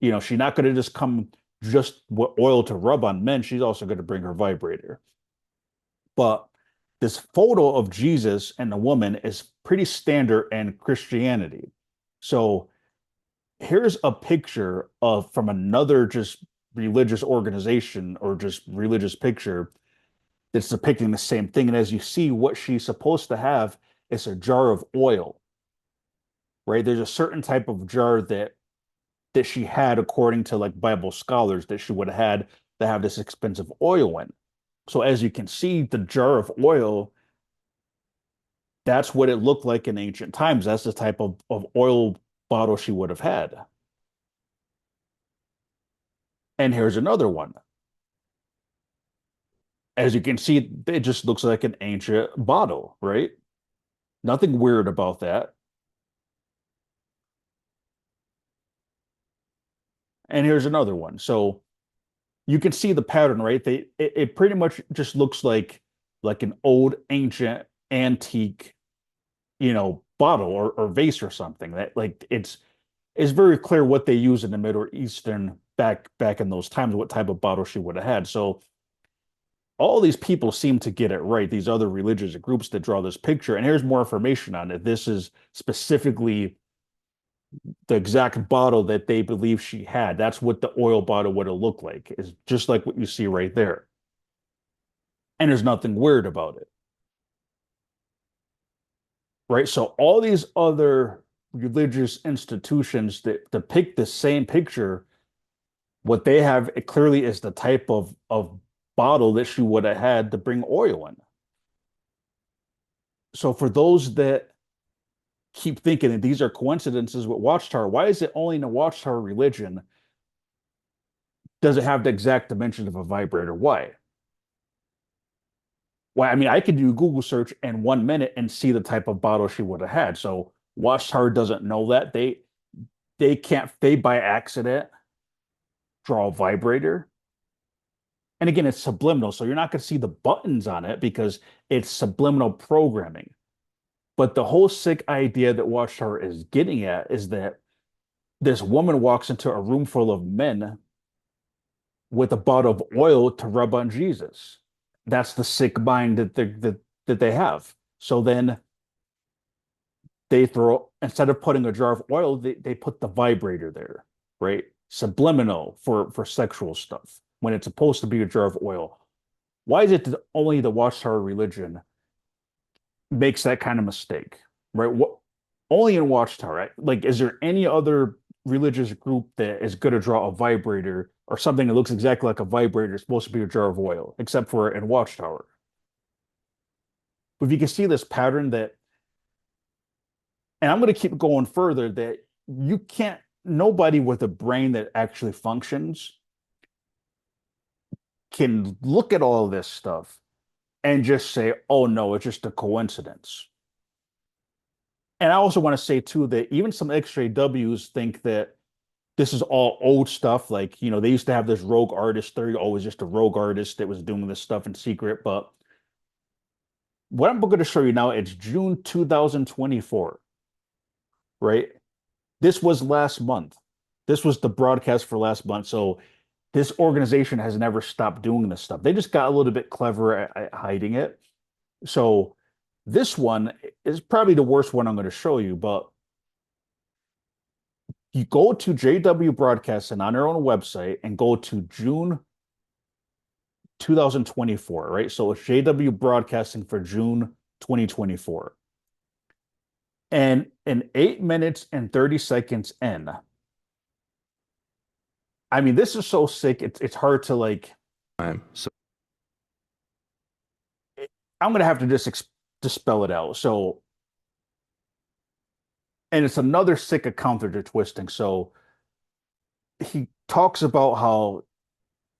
You know, she's not going to just come just with oil to rub on men. She's also going to bring her vibrator. But this photo of Jesus and the woman is pretty standard in Christianity. So here's a picture of from another just religious organization or just religious picture that's depicting the same thing. And as you see, what she's supposed to have is a jar of oil, right? There's a certain type of jar that she had, according to like Bible scholars, that she would have had to have this expensive oil in. So as you can see, the jar of oil, that's what it looked like in ancient times. That's the type of oil bottle she would have had. And here's another one. As you can see, it just looks like an ancient bottle, right? Nothing weird about that. And here's another one. So you can see the pattern, right? It pretty much just looks like an old ancient antique, bottle or vase or something. That like it's very clear what they use in the Middle Eastern back in those times, what type of bottle she would have had. So all these people seem to get it right, these other religious groups that draw this picture. And here's more information on it. This is specifically the exact bottle that they believe she had. That's what the oil bottle would have looked like, is just like what you see right there. And there's nothing weird about it, right? So all these other religious institutions that depict the same picture, what they have it clearly is the type of bottle that she would have had to bring oil in. So for those that keep thinking that these are coincidences with Watchtower, why is it only in a Watchtower religion does it have the exact dimensions of a vibrator? Why? Why? I mean, I could do a Google search in 1 minute and see the type of bottle she would have had. So Watchtower doesn't know that. They can't, they by accident draw a vibrator. And again, it's subliminal. So you're not going to see the buttons on it because it's subliminal programming. But the whole sick idea that Watchtower is getting at is that this woman walks into a room full of men with a bottle of oil to rub on Jesus. That's the sick mind that they have. So then they throw, instead of putting a jar of oil, they put the vibrator there, right? Subliminal for sexual stuff when it's supposed to be a jar of oil. Why is it that only the Watchtower religion makes that kind of mistake, right? What only in Watchtower, right? Like, is there any other religious group that is going to draw a vibrator or something that looks exactly like a vibrator supposed to be a jar of oil, except for in Watchtower? But if you can see this pattern that, and I'm going to keep going further, that you can't, nobody with a brain that actually functions can look at all of this stuff and just say, oh no, it's just a coincidence. And I also want to say too that even some XJWs think that this is all old stuff. Like, they used to have this rogue artist theory, always just a rogue artist that was doing this stuff in secret. But What I'm going to show you now, it's June 2024, right? This was last month. This was the broadcast for last month. So this organization has never stopped doing this stuff. They just got a little bit clever at hiding it. So this one is probably the worst one I'm going to show you, but you go to JW Broadcasting on their own website and go to June 2024, right? So it's JW Broadcasting for June 2024. And in 8 minutes and 30 seconds in, I mean, this is so sick. It's hard to like. So I'm gonna have to just spell it out. So, and it's another sick account that they're twisting. So he talks about how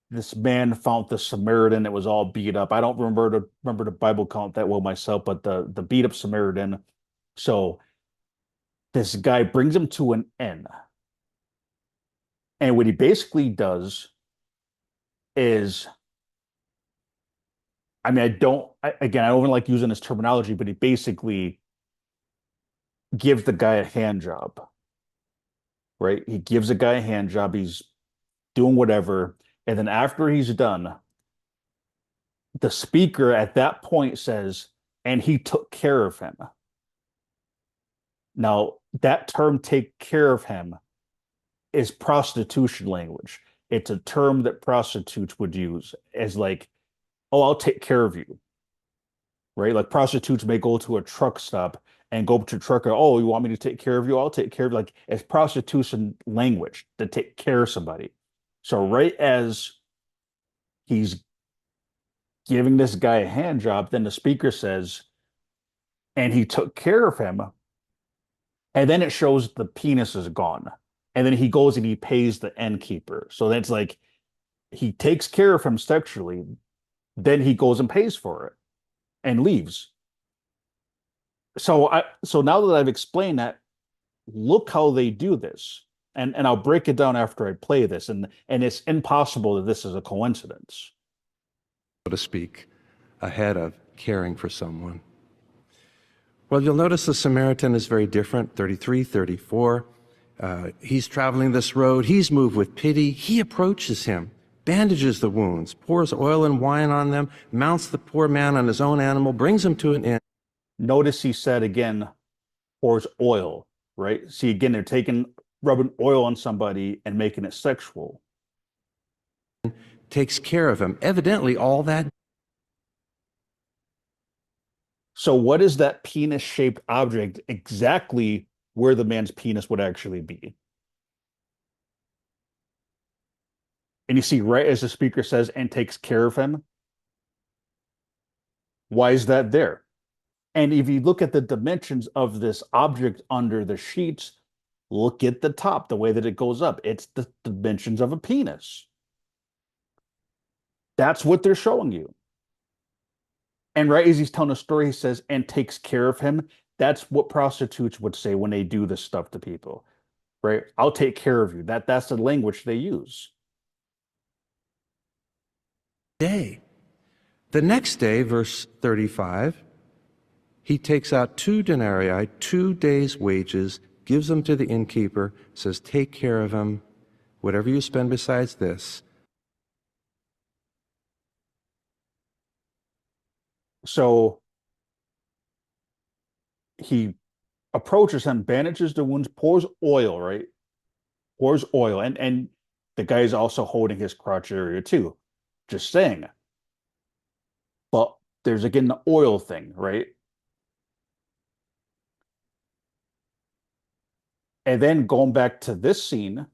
this man found the Samaritan. It was all beat up. I don't remember the Bible count that well myself, but the beat up Samaritan. So this guy brings him to an inn, and what he basically does is, I mean, again, I don't like using this terminology, but he basically gives the guy a hand job, right? He gives the guy a hand job. He's doing whatever. And then after he's done, the speaker at that point says, and he took care of him. Now, that term, take care of him, is prostitution language. It's a term that prostitutes would use as like, oh, I'll take care of you, right? Like prostitutes may go to a truck stop and go up to a trucker, oh, you want me to take care of you? I'll take care of you. Like it's prostitution language to take care of somebody. So right as he's giving this guy a hand job, then the speaker says, and he took care of him. And then it shows the penis is gone. And then he goes and he pays the innkeeper. So that's like he takes care of him sexually, then he goes and pays for it and leaves. So now that I've explained that, look how they do this. And I'll break it down after I play this. And it's impossible that this is a coincidence. to speak, ahead of caring for someone. Well, you'll notice the Samaritan is very different, 33, 34. He's traveling this road. He's moved with pity. He approaches him, bandages the wounds, pours oil and wine on them, mounts the poor man on his own animal, brings him to an inn. Notice he said again, pours oil, right? See, again, they're rubbing oil on somebody and making it sexual. Takes care of him. Evidently, all that. So, what is that penis shaped object exactly where the man's penis would actually be? And you see, right as the speaker says, and takes care of him, why is that there? And if you look at the dimensions of this object under the sheets, look at the top, the way that it goes up. It's the dimensions of a penis. That's what they're showing you. And right as he's telling a story, he says, and takes care of him. That's what prostitutes would say when they do this stuff to people, right? I'll take care of you. That's the language they use. Day. The next day, verse 35, he takes out 2 denarii, 2 days' wages, gives them to the innkeeper, says, take care of him, whatever you spend besides this. So he approaches him, bandages the wounds, pours oil, right? Pours oil. And the guy's also holding his crotch area too. Just saying. But there's again the oil thing, right? And then going back to this scene,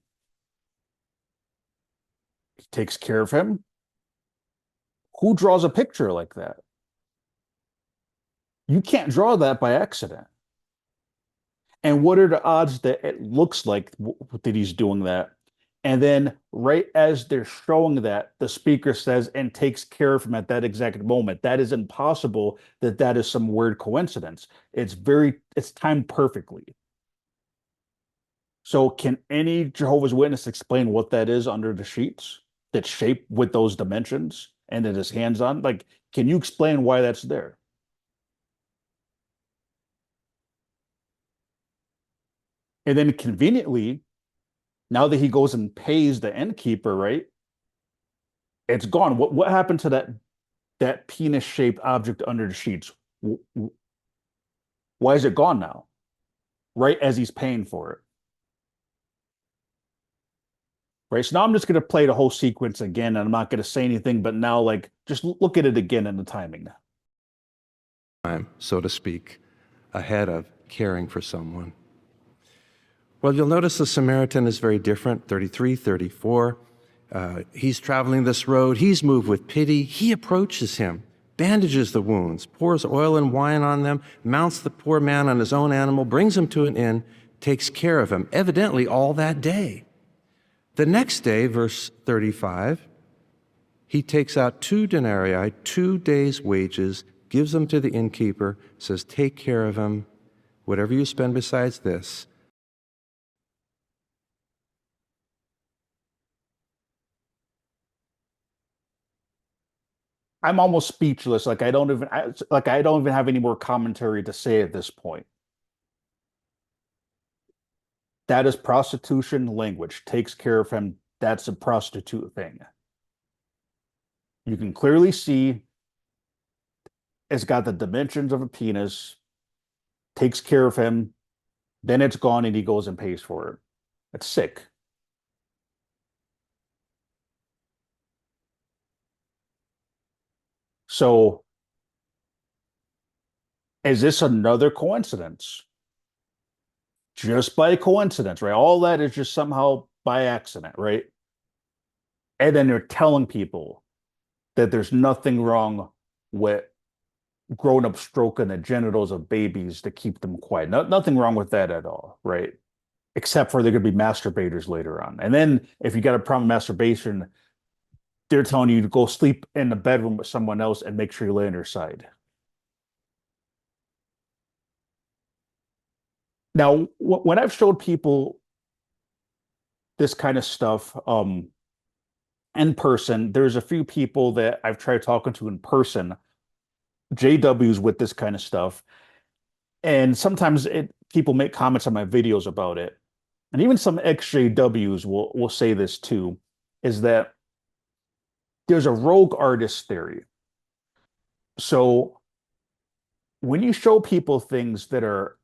he takes care of him. Who draws a picture like that? You can't draw that by accident. And what are the odds that it looks like that he's doing that? And then, right as they're showing that, the speaker says, and takes care of him at that exact moment. That is impossible that is some weird coincidence. It's timed perfectly. So, can any Jehovah's Witness explain what that is under the sheets that's shaped with those dimensions and that his hands on? Like, can you explain why that's there? And then conveniently, now that he goes and pays the innkeeper, right? It's gone. What happened to that penis shaped object under the sheets? Why is it gone now? Right as he's paying for it. Right. So now I'm just going to play the whole sequence again, and I'm not going to say anything, but now, like, just look at it again in the timing. Time, so to speak, ahead of caring for someone. Well, you'll notice the Samaritan is very different, 33, 34. He's traveling this road. He's moved with pity. He approaches him, bandages the wounds, pours oil and wine on them, mounts the poor man on his own animal, brings him to an inn, takes care of him, evidently all that day. The next day, verse 35, he takes out 2 denarii, 2 days' wages, gives them to the innkeeper, says, take care of him, whatever you spend besides this. I'm almost speechless. Like I don't even have any more commentary to say at this point. That is prostitution language. Takes care of him. That's a prostitute thing. You can clearly see it's got the dimensions of a penis, takes care of him, then it's gone and he goes and pays for it. It's sick. So is this another coincidence? Just by coincidence, right? All that is just somehow by accident, right? And then they're telling people that there's nothing wrong with grown up stroking the genitals of babies to keep them quiet. Nothing wrong with that at all, right? Except for they're going to be masturbators later on. And then if you got a problem with masturbation, they're telling you to go sleep in the bedroom with someone else and make sure you lay on your side. Now, when I've showed people this kind of stuff in person, there's a few people that I've tried talking to in person, JWs with this kind of stuff. And sometimes people make comments on my videos about it. And even some ex-JWs will say this too, is that there's a rogue artist theory. So when you show people things that are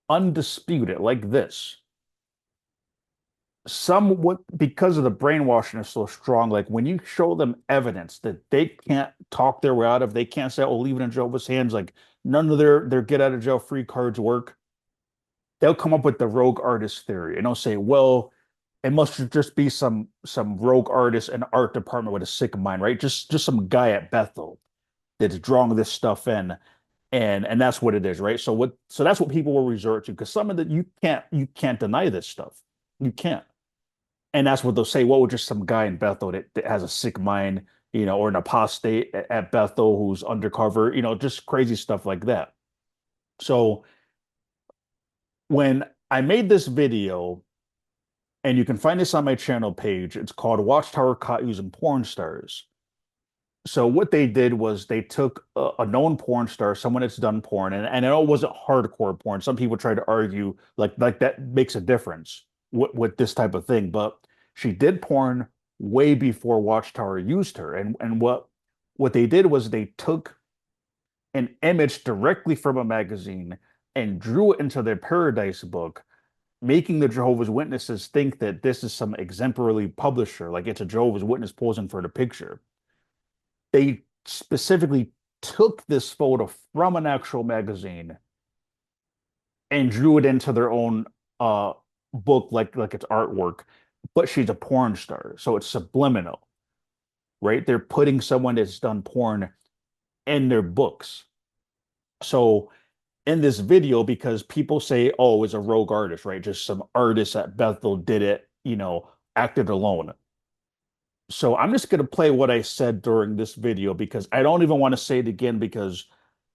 undisputed, like this, somewhat because of the brainwashing is so strong, like when you show them evidence that they can't talk their way out of, they can't say, oh, leave it in Jehovah's hands, like none of their get out of jail free cards work, they'll come up with the rogue artist theory and they'll say, well, it must just be some rogue artist in art department with a sick mind, right? Just some guy at Bethel that's drawing this stuff in, and that's what it is, right? So that's what people will resort to because some of the you can't deny this stuff. You can't. And that's what they'll say. Well, just some guy in Bethel that has a sick mind, or an apostate at Bethel who's undercover, just crazy stuff like that. So when I made this video, and you can find this on my channel page, it's called Watchtower Caught Using Porn Stars. So what they did was they took a known porn star, someone that's done porn, and I know it wasn't hardcore porn. Some people try to argue like that makes a difference with this type of thing, but she did porn way before Watchtower used her. And what they did was they took an image directly from a magazine and drew it into their Paradise book, making the Jehovah's Witnesses think that this is some exemplary publisher, like it's a Jehovah's Witness posing for the picture. They specifically took this photo from an actual magazine and drew it into their own book, like it's artwork. But she's a porn star, so it's subliminal, right? They're putting someone that's done porn in their books. So in this video, because people say, oh, it's a rogue artist, right? Just some artist at Bethel did it, acted alone. So I'm just going to play what I said during this video because I don't even want to say it again because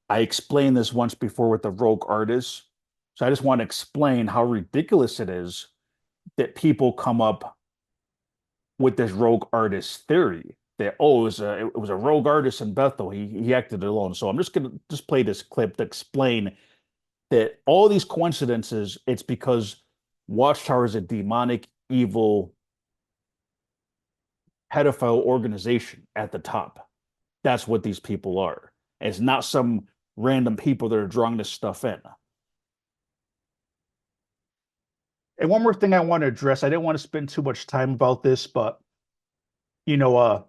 I explained this once before with the rogue artist. So I just want to explain how ridiculous it is that people come up with this rogue artist theory that, oh, it was a rogue artist in Bethel. He acted alone. So I'm just going to play this clip to explain that all these coincidences, it's because Watchtower is a demonic, evil, pedophile organization at the top. That's what these people are. And it's not some random people that are drawing this stuff in. And one more thing I want to address, I didn't want to spend too much time about this, but you know,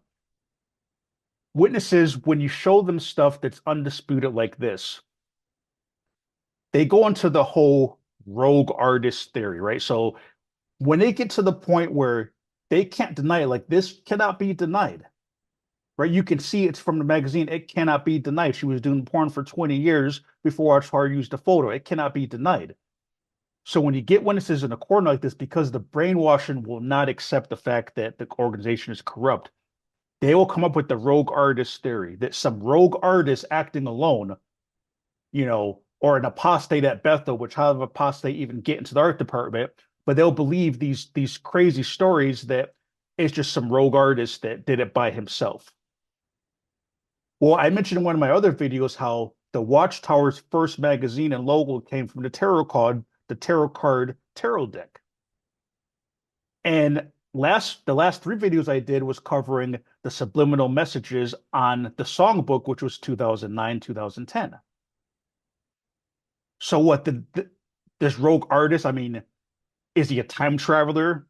witnesses, when you show them stuff that's undisputed like this, they go into the whole rogue artist theory, right? So when they get to the point where they can't deny it, like this cannot be denied, right? You can see it's from the magazine. It cannot be denied. She was doing porn for 20 years before Archfire used a photo. It cannot be denied. So when you get witnesses in a corner like this, because the brainwashing will not accept the fact that the organization is corrupt, they will come up with the rogue artist theory that some rogue artist acting alone, or an apostate at Bethel, which how an apostate even get into the art department, but they'll believe these crazy stories that it's just some rogue artist that did it by himself. Well, I mentioned in one of my other videos how the Watchtower's first magazine and logo came from the tarot card tarot deck. And the last three videos I did was covering the subliminal messages on the songbook, which was 2009, 2010. So what this rogue artist, I mean, is he a time traveler?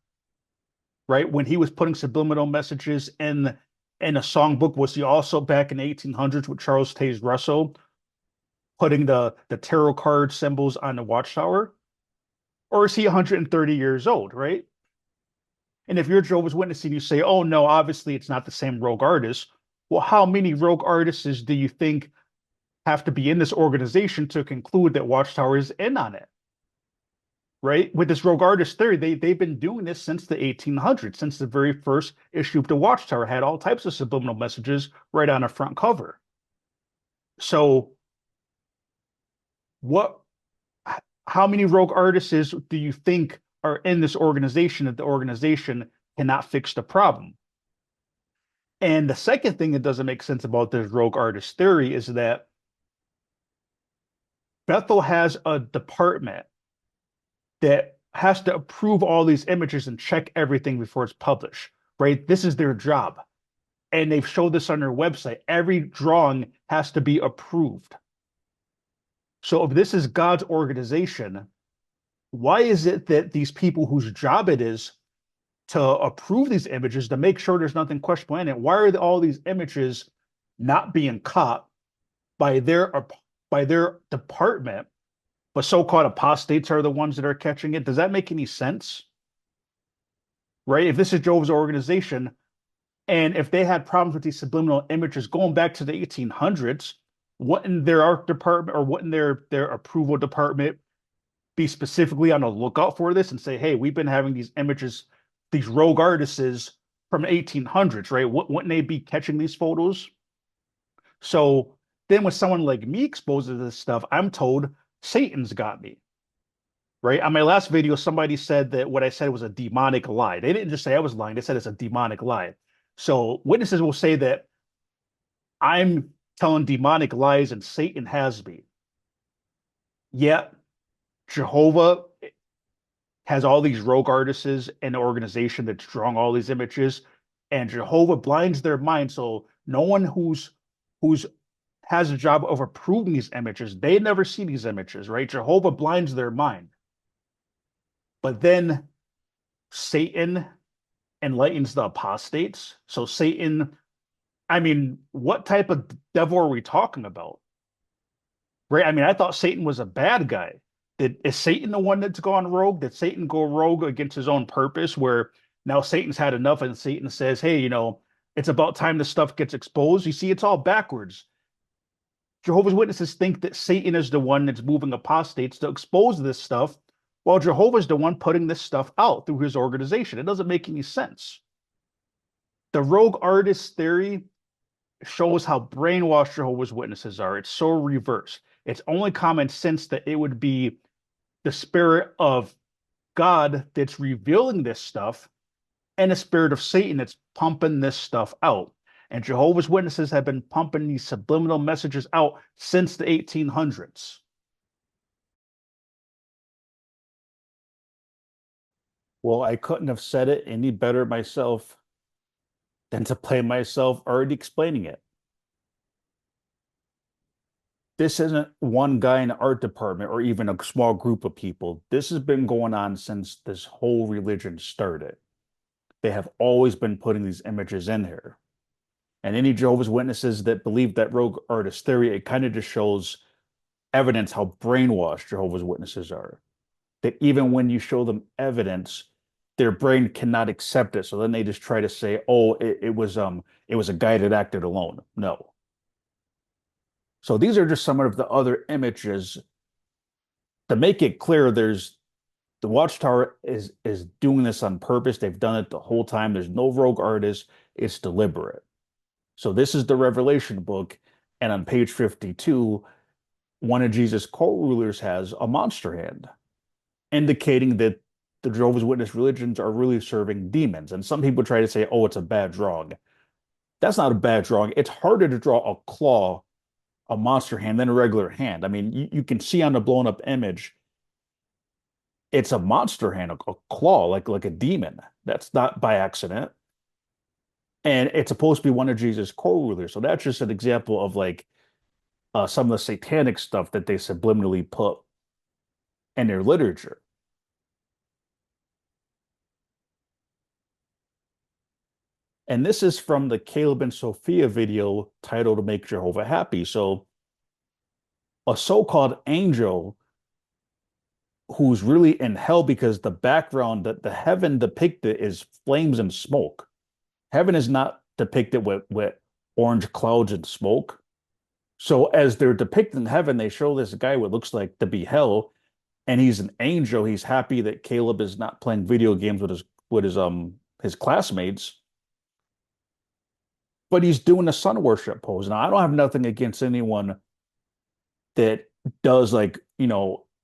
Right? When he was putting subliminal messages in a songbook, was he also back in the 1800s with Charles Taze Russell putting the tarot card symbols on the watchtower? Or is he 130 years old, right? And if you're Jehovah's Witness and you say, oh no, obviously it's not the same rogue artist, well, how many rogue artists do you think have to be in this organization to conclude that Watchtower is in on it? Right? With this rogue artist theory, they've been doing this since the 1800s, since the very first issue of the Watchtower had all types of subliminal messages right on a front cover. So what how many rogue artists do you think are in this organization that the organization cannot fix the problem? And the second thing that doesn't make sense about this rogue artist theory is that Bethel has a department that has to approve all these images and check everything before it's published, right? This is their job. And they've showed this on their website. Every drawing has to be approved. So if this is God's organization, why is it that these people whose job it is to approve these images, to make sure there's nothing questionable in it, why are all these images not being caught by their department, but so-called apostates are the ones that are catching it? Does that make any sense? Right? If this is Jehovah's organization, and if they had problems with these subliminal images going back to the 1800s, wouldn't their art department or wouldn't their approval department be specifically on the lookout for this and say, hey, we've been having these images, these rogue artists from the 1800s, right? Wouldn't they be catching these photos? So then when someone like me exposes this stuff, I'm told Satan's got me, right? On my last video, somebody said that what I said was a demonic lie. They didn't just say I was lying. They said it's a demonic lie. So witnesses will say that I'm telling demonic lies and Satan has me. Yet Jehovah has all these rogue artists in the organization that's drawing all these images, and Jehovah blinds their mind. So no one who's has a job of approving these images, they never see these images, right? Jehovah blinds their mind. But then Satan enlightens the apostates. So Satan, I mean, what type of devil are we talking about? Right? I mean, I thought Satan was a bad guy. Is Satan the one that's gone rogue? Did Satan go rogue against his own purpose, where now Satan's had enough and Satan says, hey, it's about time this stuff gets exposed? You see, it's all backwards. Jehovah's Witnesses think that Satan is the one that's moving apostates to expose this stuff, while Jehovah's the one putting this stuff out through his organization. It doesn't make any sense. The rogue artist theory shows how brainwashed Jehovah's Witnesses are. It's so reverse. It's only common sense that it would be the spirit of God that's revealing this stuff and the spirit of Satan that's pumping this stuff out. And Jehovah's Witnesses have been pumping these subliminal messages out since the 1800s. Well, I couldn't have said it any better myself than to play myself already explaining it. This isn't one guy in the art department or even a small group of people. This has been going on since this whole religion started. They have always been putting these images in here. And any Jehovah's Witnesses that believe that rogue artist theory, it kind of just shows evidence how brainwashed Jehovah's Witnesses are. That even when you show them evidence, their brain cannot accept it. So then they just try to say, "Oh, it was a guy that acted alone." No. So these are just some of the other images to make it clear. There's the Watchtower is doing this on purpose. They've done it the whole time. There's no rogue artist. It's deliberate. So this is the Revelation book, and on page 52, one of Jesus' court rulers has a monster hand, indicating that the Jehovah's Witness religions are really serving demons. And some people try to say, oh, it's a bad drawing. That's not a bad drawing. It's harder to draw a claw, a monster hand, than a regular hand. I mean, you can see on the blown up image, it's a monster hand, a claw, like a demon. That's not by accident. And it's supposed to be one of Jesus' co-rulers. So that's just an example of like some of the satanic stuff that they subliminally put in their literature. And this is from the Caleb and Sophia video titled Make Jehovah Happy. So a so-called angel who's really in hell because the background that the heaven depicted is flames and smoke. Heaven is not depicted with orange clouds and smoke. So as they're depicting heaven, they show this guy what looks like to be hell, and he's an angel. He's happy that Caleb is not playing video games with his classmates, but he's doing a sun worship pose. Now, I don't have nothing against anyone that does like,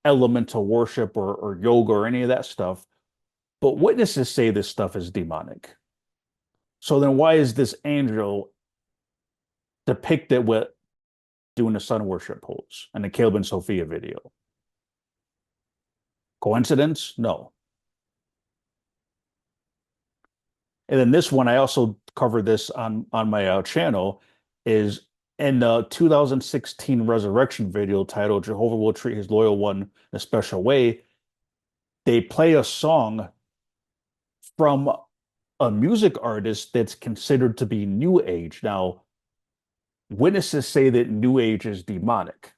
elemental worship or yoga or any of that stuff, but witnesses say this stuff is demonic. So then why is this angel depicted with doing a sun worship pose in the Caleb and Sophia video? Coincidence? No. And then this one, I also covered this on my channel, is in the 2016 resurrection video titled Jehovah Will Treat His Loyal One in a Special Way. They play a song from a music artist that's considered to be New Age. Now, witnesses say that New Age is demonic.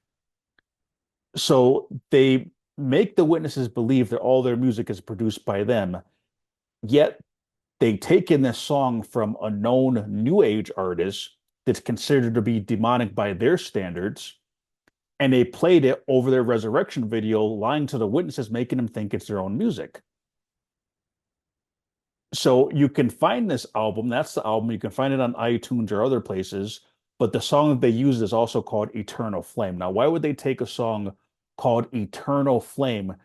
So they make the witnesses believe that all their music is produced by them, yet they take in this song from a known New Age artist that's considered to be demonic by their standards, and they played it over their resurrection video, lying to the witnesses, making them think it's their own music. So you can find this album. That's the album. You can find it on iTunes or other places. But the song that they use is also called Eternal Flame. Now, why would they take a song called Eternal Flame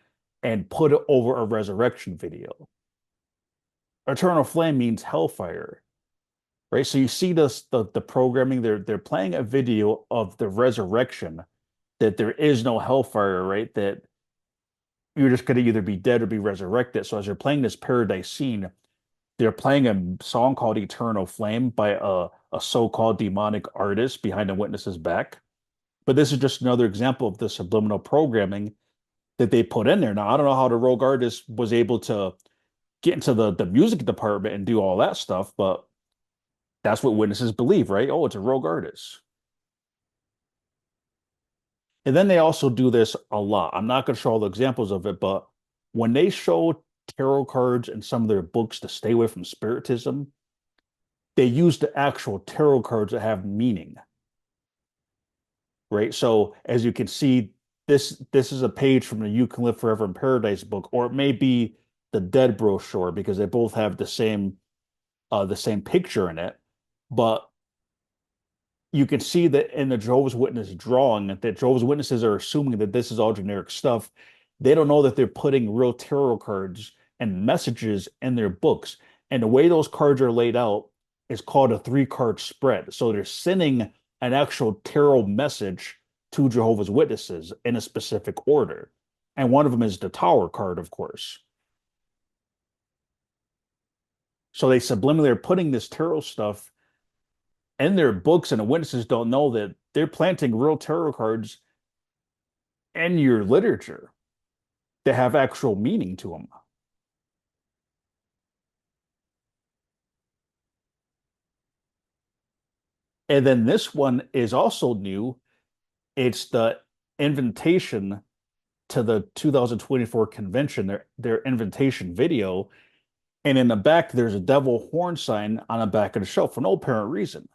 and put it over a resurrection video? Eternal Flame means hellfire, right? So you see this the programming. They're playing a video of the resurrection, that there is no hellfire, right? That you're just going to either be dead or be resurrected. So as they're playing this paradise scene, they're playing a song called Eternal Flame by a so-called demonic artist behind the witness's back. But this is just another example of the subliminal programming that they put in there. Now, I don't know how the rogue artist was able to get into the music department and do all that stuff, but that's what witnesses believe, right? Oh, it's a rogue artist. And then they also do this a lot. I'm not going to show all the examples of it, but when they show tarot cards in some of their books to stay away from spiritism, they use the actual tarot cards that have meaning, right? So as you can see, this is a page from the You Can Live Forever in Paradise book, or it may be the Dead brochure because they both have the same picture in it. But you can see that in the Jehovah's Witness drawing that Jehovah's Witnesses are assuming that this is all generic stuff. They don't know that they're putting real tarot cards and messages in their books. And the way those cards are laid out is called a three-card spread. So they're sending an actual tarot message to Jehovah's Witnesses in a specific order. And one of them is the Tower card, of course. So they subliminally are putting this tarot stuff in their books, and the witnesses don't know that they're planting real tarot cards in your literature that have actual meaning to them. And then this one is also new. It's the invitation to the 2024 convention, their invitation video. And in the back, there's a devil horn sign on the back of the shelf for no apparent reason.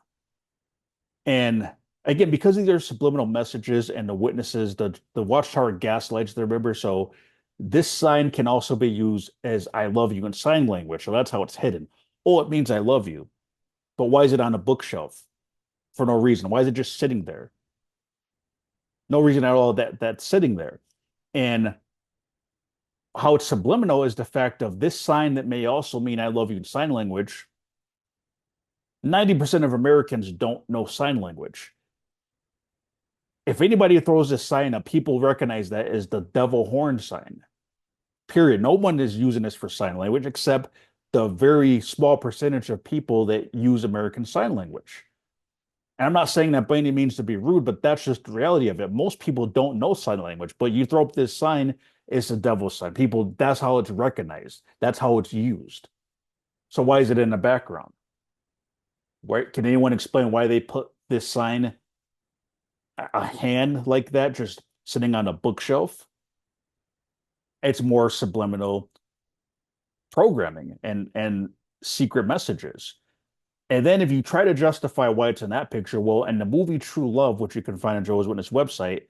And again, because these are subliminal messages and the witnesses, the watchtower gaslights their members. So this sign can also be used as I love you in sign language. So that's how it's hidden. Oh, it means I love you. But why is it on a bookshelf for no reason? Why is it just sitting there? No reason at all that that's sitting there. And how it's subliminal is the fact of this sign that may also mean I love you in sign language. 90% of Americans don't know sign language. If anybody throws this sign up, people recognize that as the devil horn sign. Period. No one is using this for sign language except the very small percentage of people that use American Sign Language. And I'm not saying that by any means to be rude, but that's just the reality of it. Most people don't know sign language, but you throw up this sign, it's a devil sign. People, that's how it's recognized. That's how it's used. So why is it in the background? Why, can anyone explain why they put this sign, a hand like that, just sitting on a bookshelf? It's more subliminal programming and secret messages. And then if you try to justify why it's in that picture, well, in the movie True Love, which you can find on Jehovah's Witness website,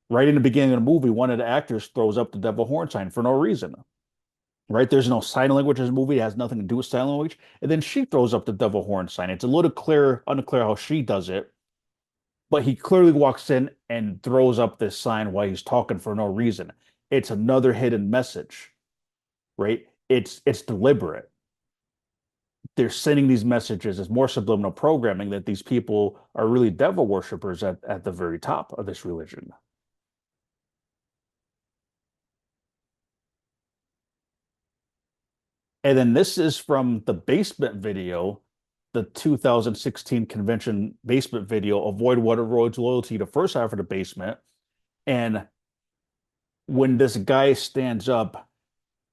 right in the beginning of the movie, one of the actors throws up the devil horn sign for no reason. Right? There's no sign language in this movie. It has nothing to do with sign language. And then she throws up the devil horn sign. It's a little unclear how she does it, but he clearly walks in and throws up this sign while he's talking for no reason. It's another hidden message, right? It's deliberate. They're sending these messages as more subliminal programming that these people are really devil worshippers at the very top of this religion. And then this is from the basement video, the 2016 convention basement video, Avoid Water Roads Loyalty, the first half of the basement. And when this guy stands up,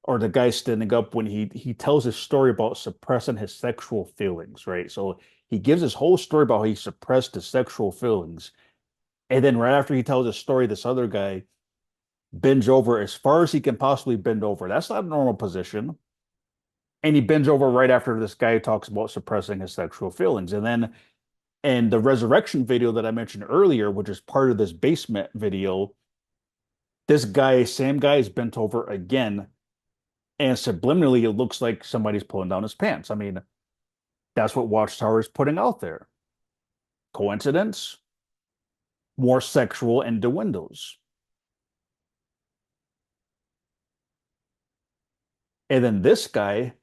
or the guy standing up, when he tells his story about suppressing his sexual feelings, right? So he gives his whole story about how he suppressed his sexual feelings. And then right after he tells his story, this other guy bends over as far as he can possibly bend over. That's not a normal position. And he bends over right after this guy talks about suppressing his sexual feelings. And then in the resurrection video that I mentioned earlier, which is part of this basement video, this guy, same guy, is bent over again. And subliminally, it looks like somebody's pulling down his pants. I mean, that's what Watchtower is putting out there. Coincidence? More sexual innuendos. And then this guy,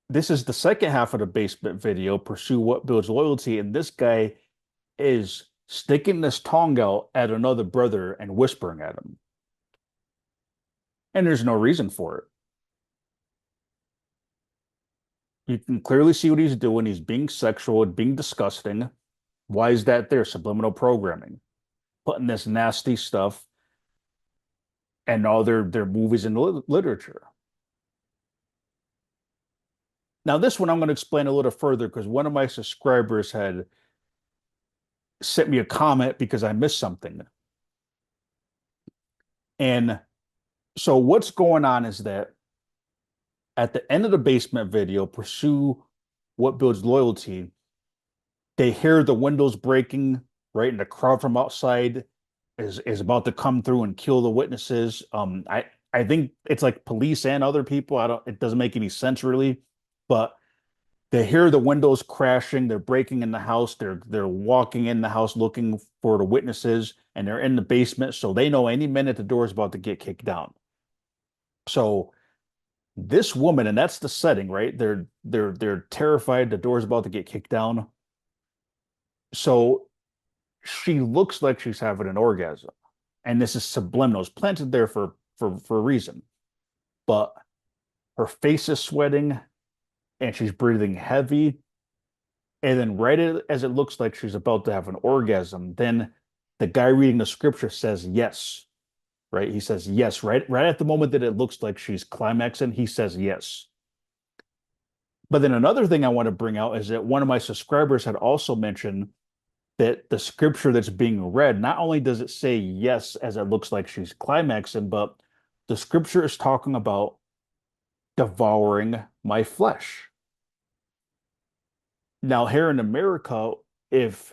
this is the second half of the basement video, Pursue What Builds Loyalty. And this guy is sticking this tongue out at another brother and whispering at him. And there's no reason for it. You can clearly see what he's doing. He's being sexual, being disgusting. Why is that there? Subliminal programming. Putting this nasty stuff and all their movies and literature. Now, this one I'm going to explain a little further because one of my subscribers had sent me a comment because I missed something. And so what's going on is that at the end of the basement video, Pursue What Builds Loyalty, they hear the windows breaking, right? And the crowd from outside is about to come through and kill the witnesses. I think it's like police and other people. I don't, it doesn't make any sense really, but they hear the windows crashing, they're breaking in the house, they're walking in the house looking for the witnesses, and they're in the basement, so they know any minute the door is about to get kicked down. So this woman, and that's the setting, right? They're terrified the door's about to get kicked down. So she looks like she's having an orgasm. And this is subliminal. It's planted there for a reason. But her face is sweating. and she's breathing heavy. And then as it looks like she's about to have an orgasm, then the guy reading the scripture says yes, right? He says yes, right at the moment that it looks like she's climaxing, he says yes. But then another thing I want to bring out is that one of my subscribers had also mentioned that the scripture that's being read, not only does it say yes as it looks like she's climaxing, but the scripture is talking about devouring my flesh. Now, here in America, if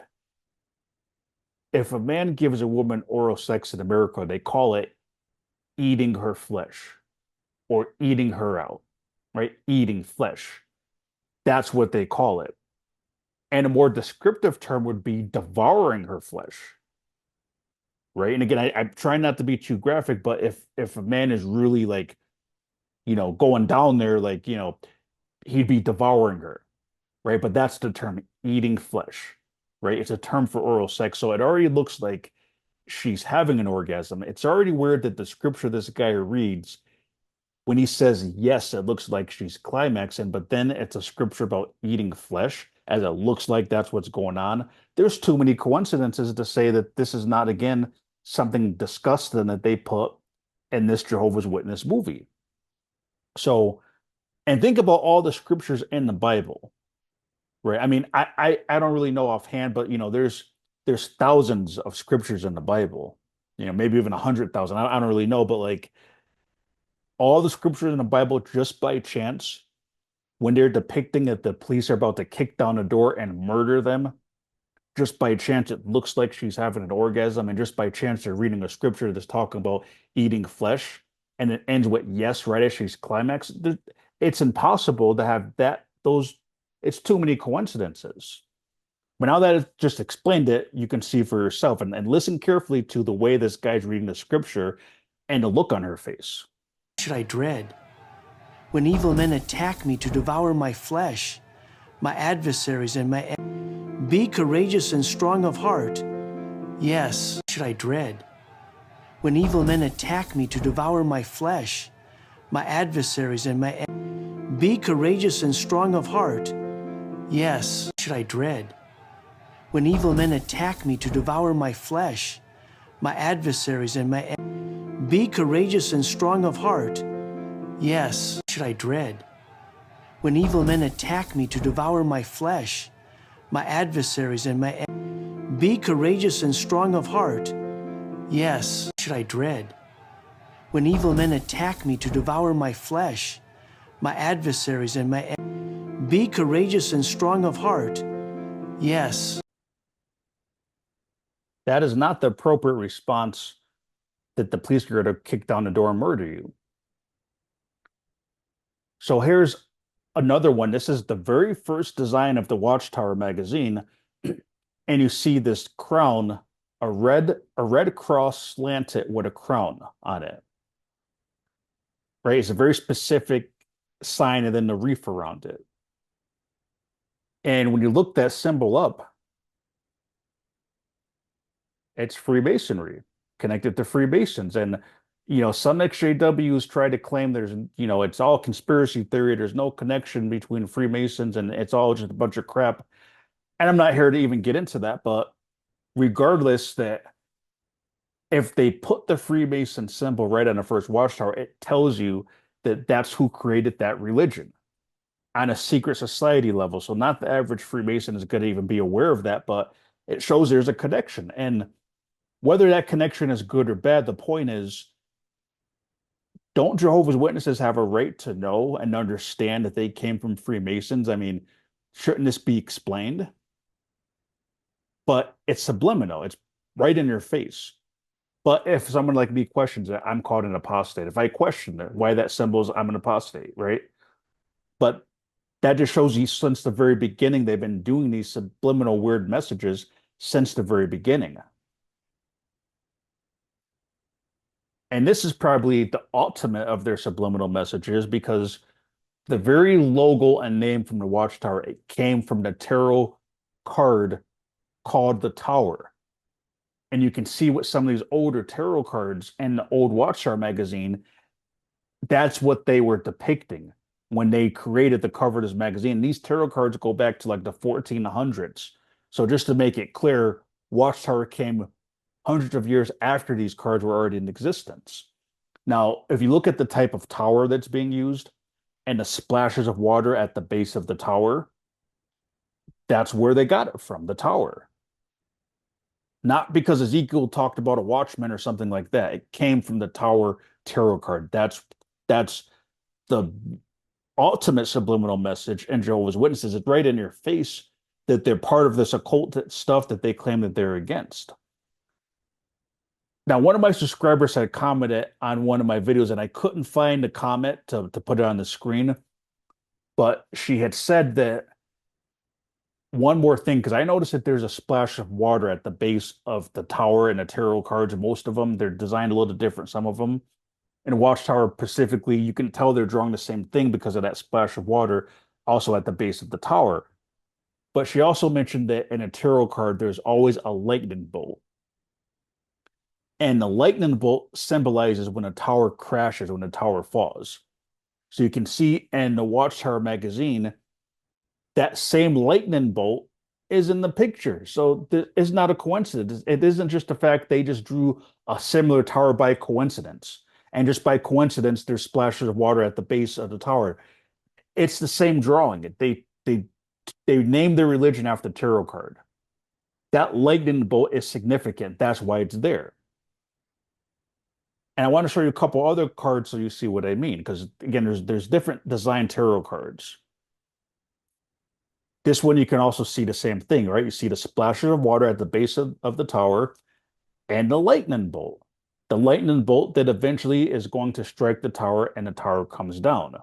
if a man gives a woman oral sex in America, they call it eating her flesh or eating her out, right? Eating flesh. That's what they call it. And a more descriptive term would be devouring her flesh, right? And again, I'm trying not to be too graphic, but if a man is really like, going down there, like, he'd be devouring her, right? But that's the term eating flesh, right? It's a term for oral sex. So it already looks like she's having an orgasm. It's already weird that the scripture this guy reads, when he says yes, it looks like she's climaxing, but then it's a scripture about eating flesh, as it looks like that's what's going on. There's too many coincidences to say that this is not, again, something disgusting that they put in this Jehovah's Witness movie. So, and think about all the scriptures in the Bible, right? I mean, I don't really know offhand, but there's thousands of scriptures in the Bible, maybe even 100,000. I don't really know, but like all the scriptures in the Bible, just by chance, when they're depicting that the police are about to kick down a door and murder them, just by chance it looks like she's having an orgasm, and just by chance they're reading a scripture that's talking about eating flesh, and it ends with yes right as she's climaxed. It's impossible to have those. It's too many coincidences. But now that I've just explained it, you can see for yourself and listen carefully to the way this guy's reading the scripture and the look on her face. Should I dread when evil men attack me to devour my flesh, my adversaries and my be courageous and strong of heart. Yes, should I dread when evil men attack me to devour my flesh, my adversaries and my be courageous and strong of heart. Yes, should I dread when evil men attack me to devour my flesh, my adversaries and my be courageous and strong of heart. Yes, should I dread when evil men attack me to devour my flesh, my adversaries and my be courageous and strong of heart. Yes, should I dread when evil men attack me to devour my flesh, my adversaries and my be courageous and strong of heart. Yes. That is not the appropriate response that the police are going to kick down the door and murder you. So here's another one. This is the very first design of the Watchtower magazine. And you see this crown, a red cross slanted with a crown on it. Right? It's a very specific sign and then the reef around it. And when you look that symbol up, it's Freemasonry, connected to Freemasons. And some XJWs try to claim it's all conspiracy theory. There's no connection between Freemasons and it's all just a bunch of crap. And I'm not here to even get into that, but regardless, that if they put the Freemason symbol right on the first watchtower, it tells you that that's who created that religion on a secret society level. So not the average Freemason is going to even be aware of that, but it shows there's a connection. And whether that connection is good or bad, the point is, don't Jehovah's Witnesses have a right to know and understand that they came from Freemasons? I mean, shouldn't this be explained? But it's subliminal. It's right in your face. But if someone like me questions it, I'm called an apostate. If I question it, why that symbol is, I'm an apostate, right? But that just shows you since the very beginning, they've been doing these subliminal weird messages since the very beginning. And this is probably the ultimate of their subliminal messages because the very logo and name from the Watchtower, it came from the tarot card called the Tower. And you can see what some of these older tarot cards in the old Watchtower magazine, that's what they were depicting. when they created the cover of this magazine. These tarot cards go back to like the 1400s. So just to make it clear, Watchtower came hundreds of years after these cards were already in existence. Now, if you look at the type of tower that's being used and the splashes of water at the base of the tower, that's where they got it from, the tower. Not because Ezekiel talked about a watchman or something like that. It came from the tower tarot card. That's the ultimate subliminal message in Jehovah's Witnesses. It's right in your face that they're part of this occult stuff that they claim that they're against. Now, one of my subscribers had commented on one of my videos, and I couldn't find the comment to put it on the screen, but she had said that one more thing, because I noticed that there's a splash of water at the base of the tower and the tarot cards, and most of them, they're designed a little different, some of them. In Watchtower specifically, you can tell they're drawing the same thing because of that splash of water also at the base of the tower. But she also mentioned that in a tarot card, there's always a lightning bolt. And the lightning bolt symbolizes when a tower crashes, when a tower falls. So you can see in the Watchtower magazine, that same lightning bolt is in the picture. So it's not a coincidence. It isn't just the fact they just drew a similar tower by coincidence. And just by coincidence, there's splashes of water at the base of the tower. It's the same drawing. They named their religion after the tarot card. That lightning bolt is significant. That's why it's there. And I want to show you a couple other cards so you see what I mean. Because again, there's different design tarot cards. This one you can also see the same thing, right? You see the splashes of water at the base of the tower and the lightning bolt. The lightning bolt that eventually is going to strike the tower and the tower comes down.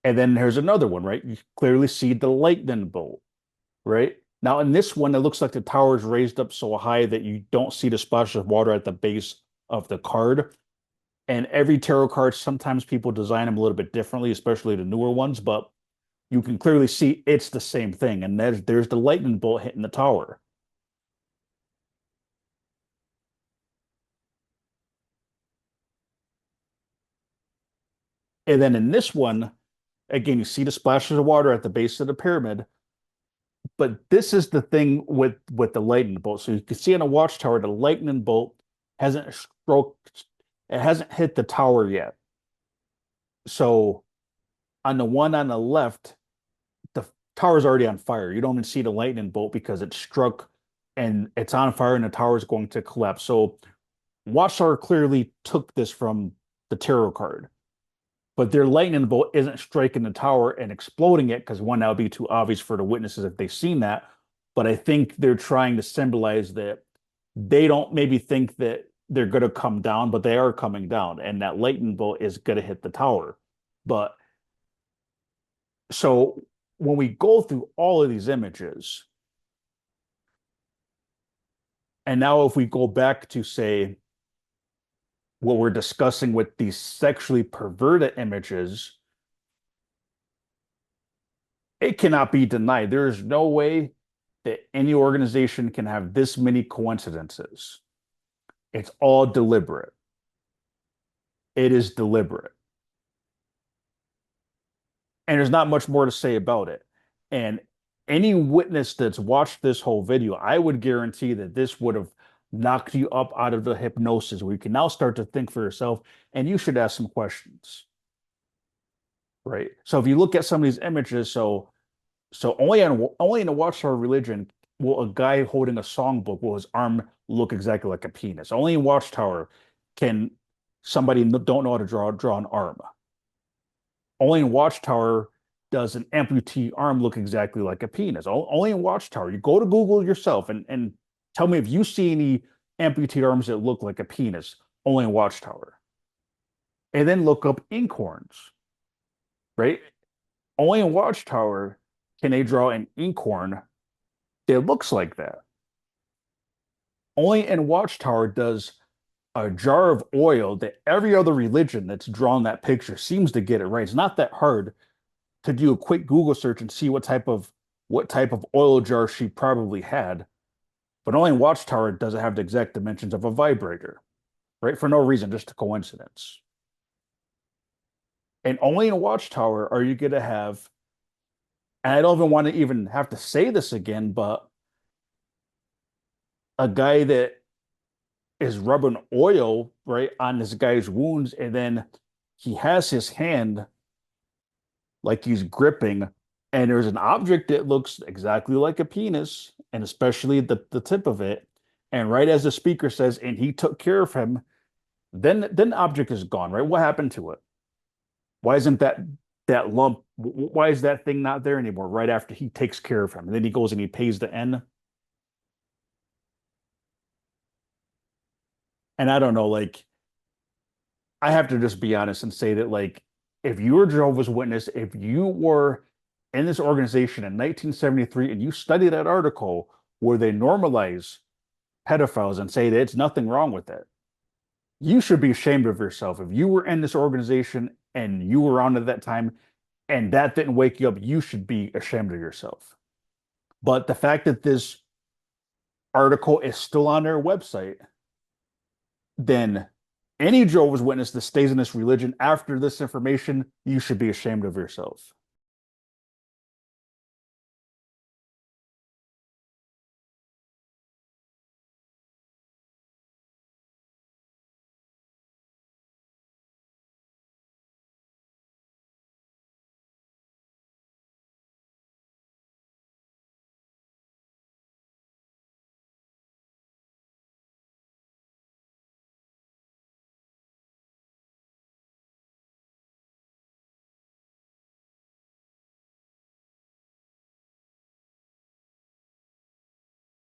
And then there's another one, right? You clearly see the lightning bolt, right? Now, in this one, it looks like the tower is raised up so high that you don't see the splash of water at the base of the card. And every tarot card, sometimes people design them a little bit differently, especially the newer ones, but you can clearly see it's the same thing. And there's the lightning bolt hitting the tower. And then in this one, again, you see the splashes of water at the base of the pyramid. But this is the thing with the lightning bolt. So you can see on a watchtower, the lightning bolt hasn't stroked, it hasn't hit the tower yet. So on the one on the left, the tower's already on fire. You don't even see the lightning bolt because it struck and it's on fire and the tower is going to collapse. So Watchtower clearly took this from the tarot card, but their lightning bolt isn't striking the tower and exploding it because one, that would be too obvious for the witnesses if they've seen that. But I think they're trying to symbolize that they don't maybe think that they're going to come down, but they are coming down, and that lightning bolt is going to hit the tower. But so when we go through all of these images, and now if we go back to say what we're discussing with these sexually perverted images, it cannot be denied. There is no way that any organization can have this many coincidences. It's all deliberate. It is deliberate. And there's not much more to say about it. And any witness that's watched this whole video, I would guarantee that this would have knocked you up out of the hypnosis where you can now start to think for yourself and you should ask some questions. Right? So if you look at some of these images, so only in a Watchtower religion will a guy holding a songbook will his arm look exactly like a penis. Only in Watchtower can somebody don't know how to draw an arm. Only in Watchtower does an amputee arm look exactly like a penis. Only in Watchtower. You go to Google yourself and tell me if you see any amputee arms that look like a penis. Only in Watchtower. And then look up inkhorns, right? Only in Watchtower can they draw an inkhorn that looks like that. Only in Watchtower does a jar of oil that every other religion that's drawn that picture seems to get it right. It's not that hard to do a quick Google search and see what type of oil jar she probably had. But only Watchtower does it have the exact dimensions of a vibrator, right? For no reason, just a coincidence. And only in Watchtower are you going to have, and I don't even want to even have to say this again, but a guy that is rubbing oil right on this guy's wounds, and then he has his hand like he's gripping, and there's an object that looks exactly like a penis, and especially the tip of it. And right as the speaker says, and he took care of him, then the object is gone, right? What happened to it? Why isn't that lump? Why is that thing not there anymore? Right after he takes care of him, and then he goes and he pays the N. And I don't know, like I have to just be honest and say that, like, if you were Jehovah's Witness, if you were in this organization in 1973 and you study that article where they normalize pedophiles and say that it's nothing wrong with it, you should be ashamed of yourself. If you were in this organization and you were on at that time and that didn't wake you up, you should be ashamed of yourself. But the fact that this article is still on their website, then any Jehovah's Witness that stays in this religion after this information, you should be ashamed of yourself.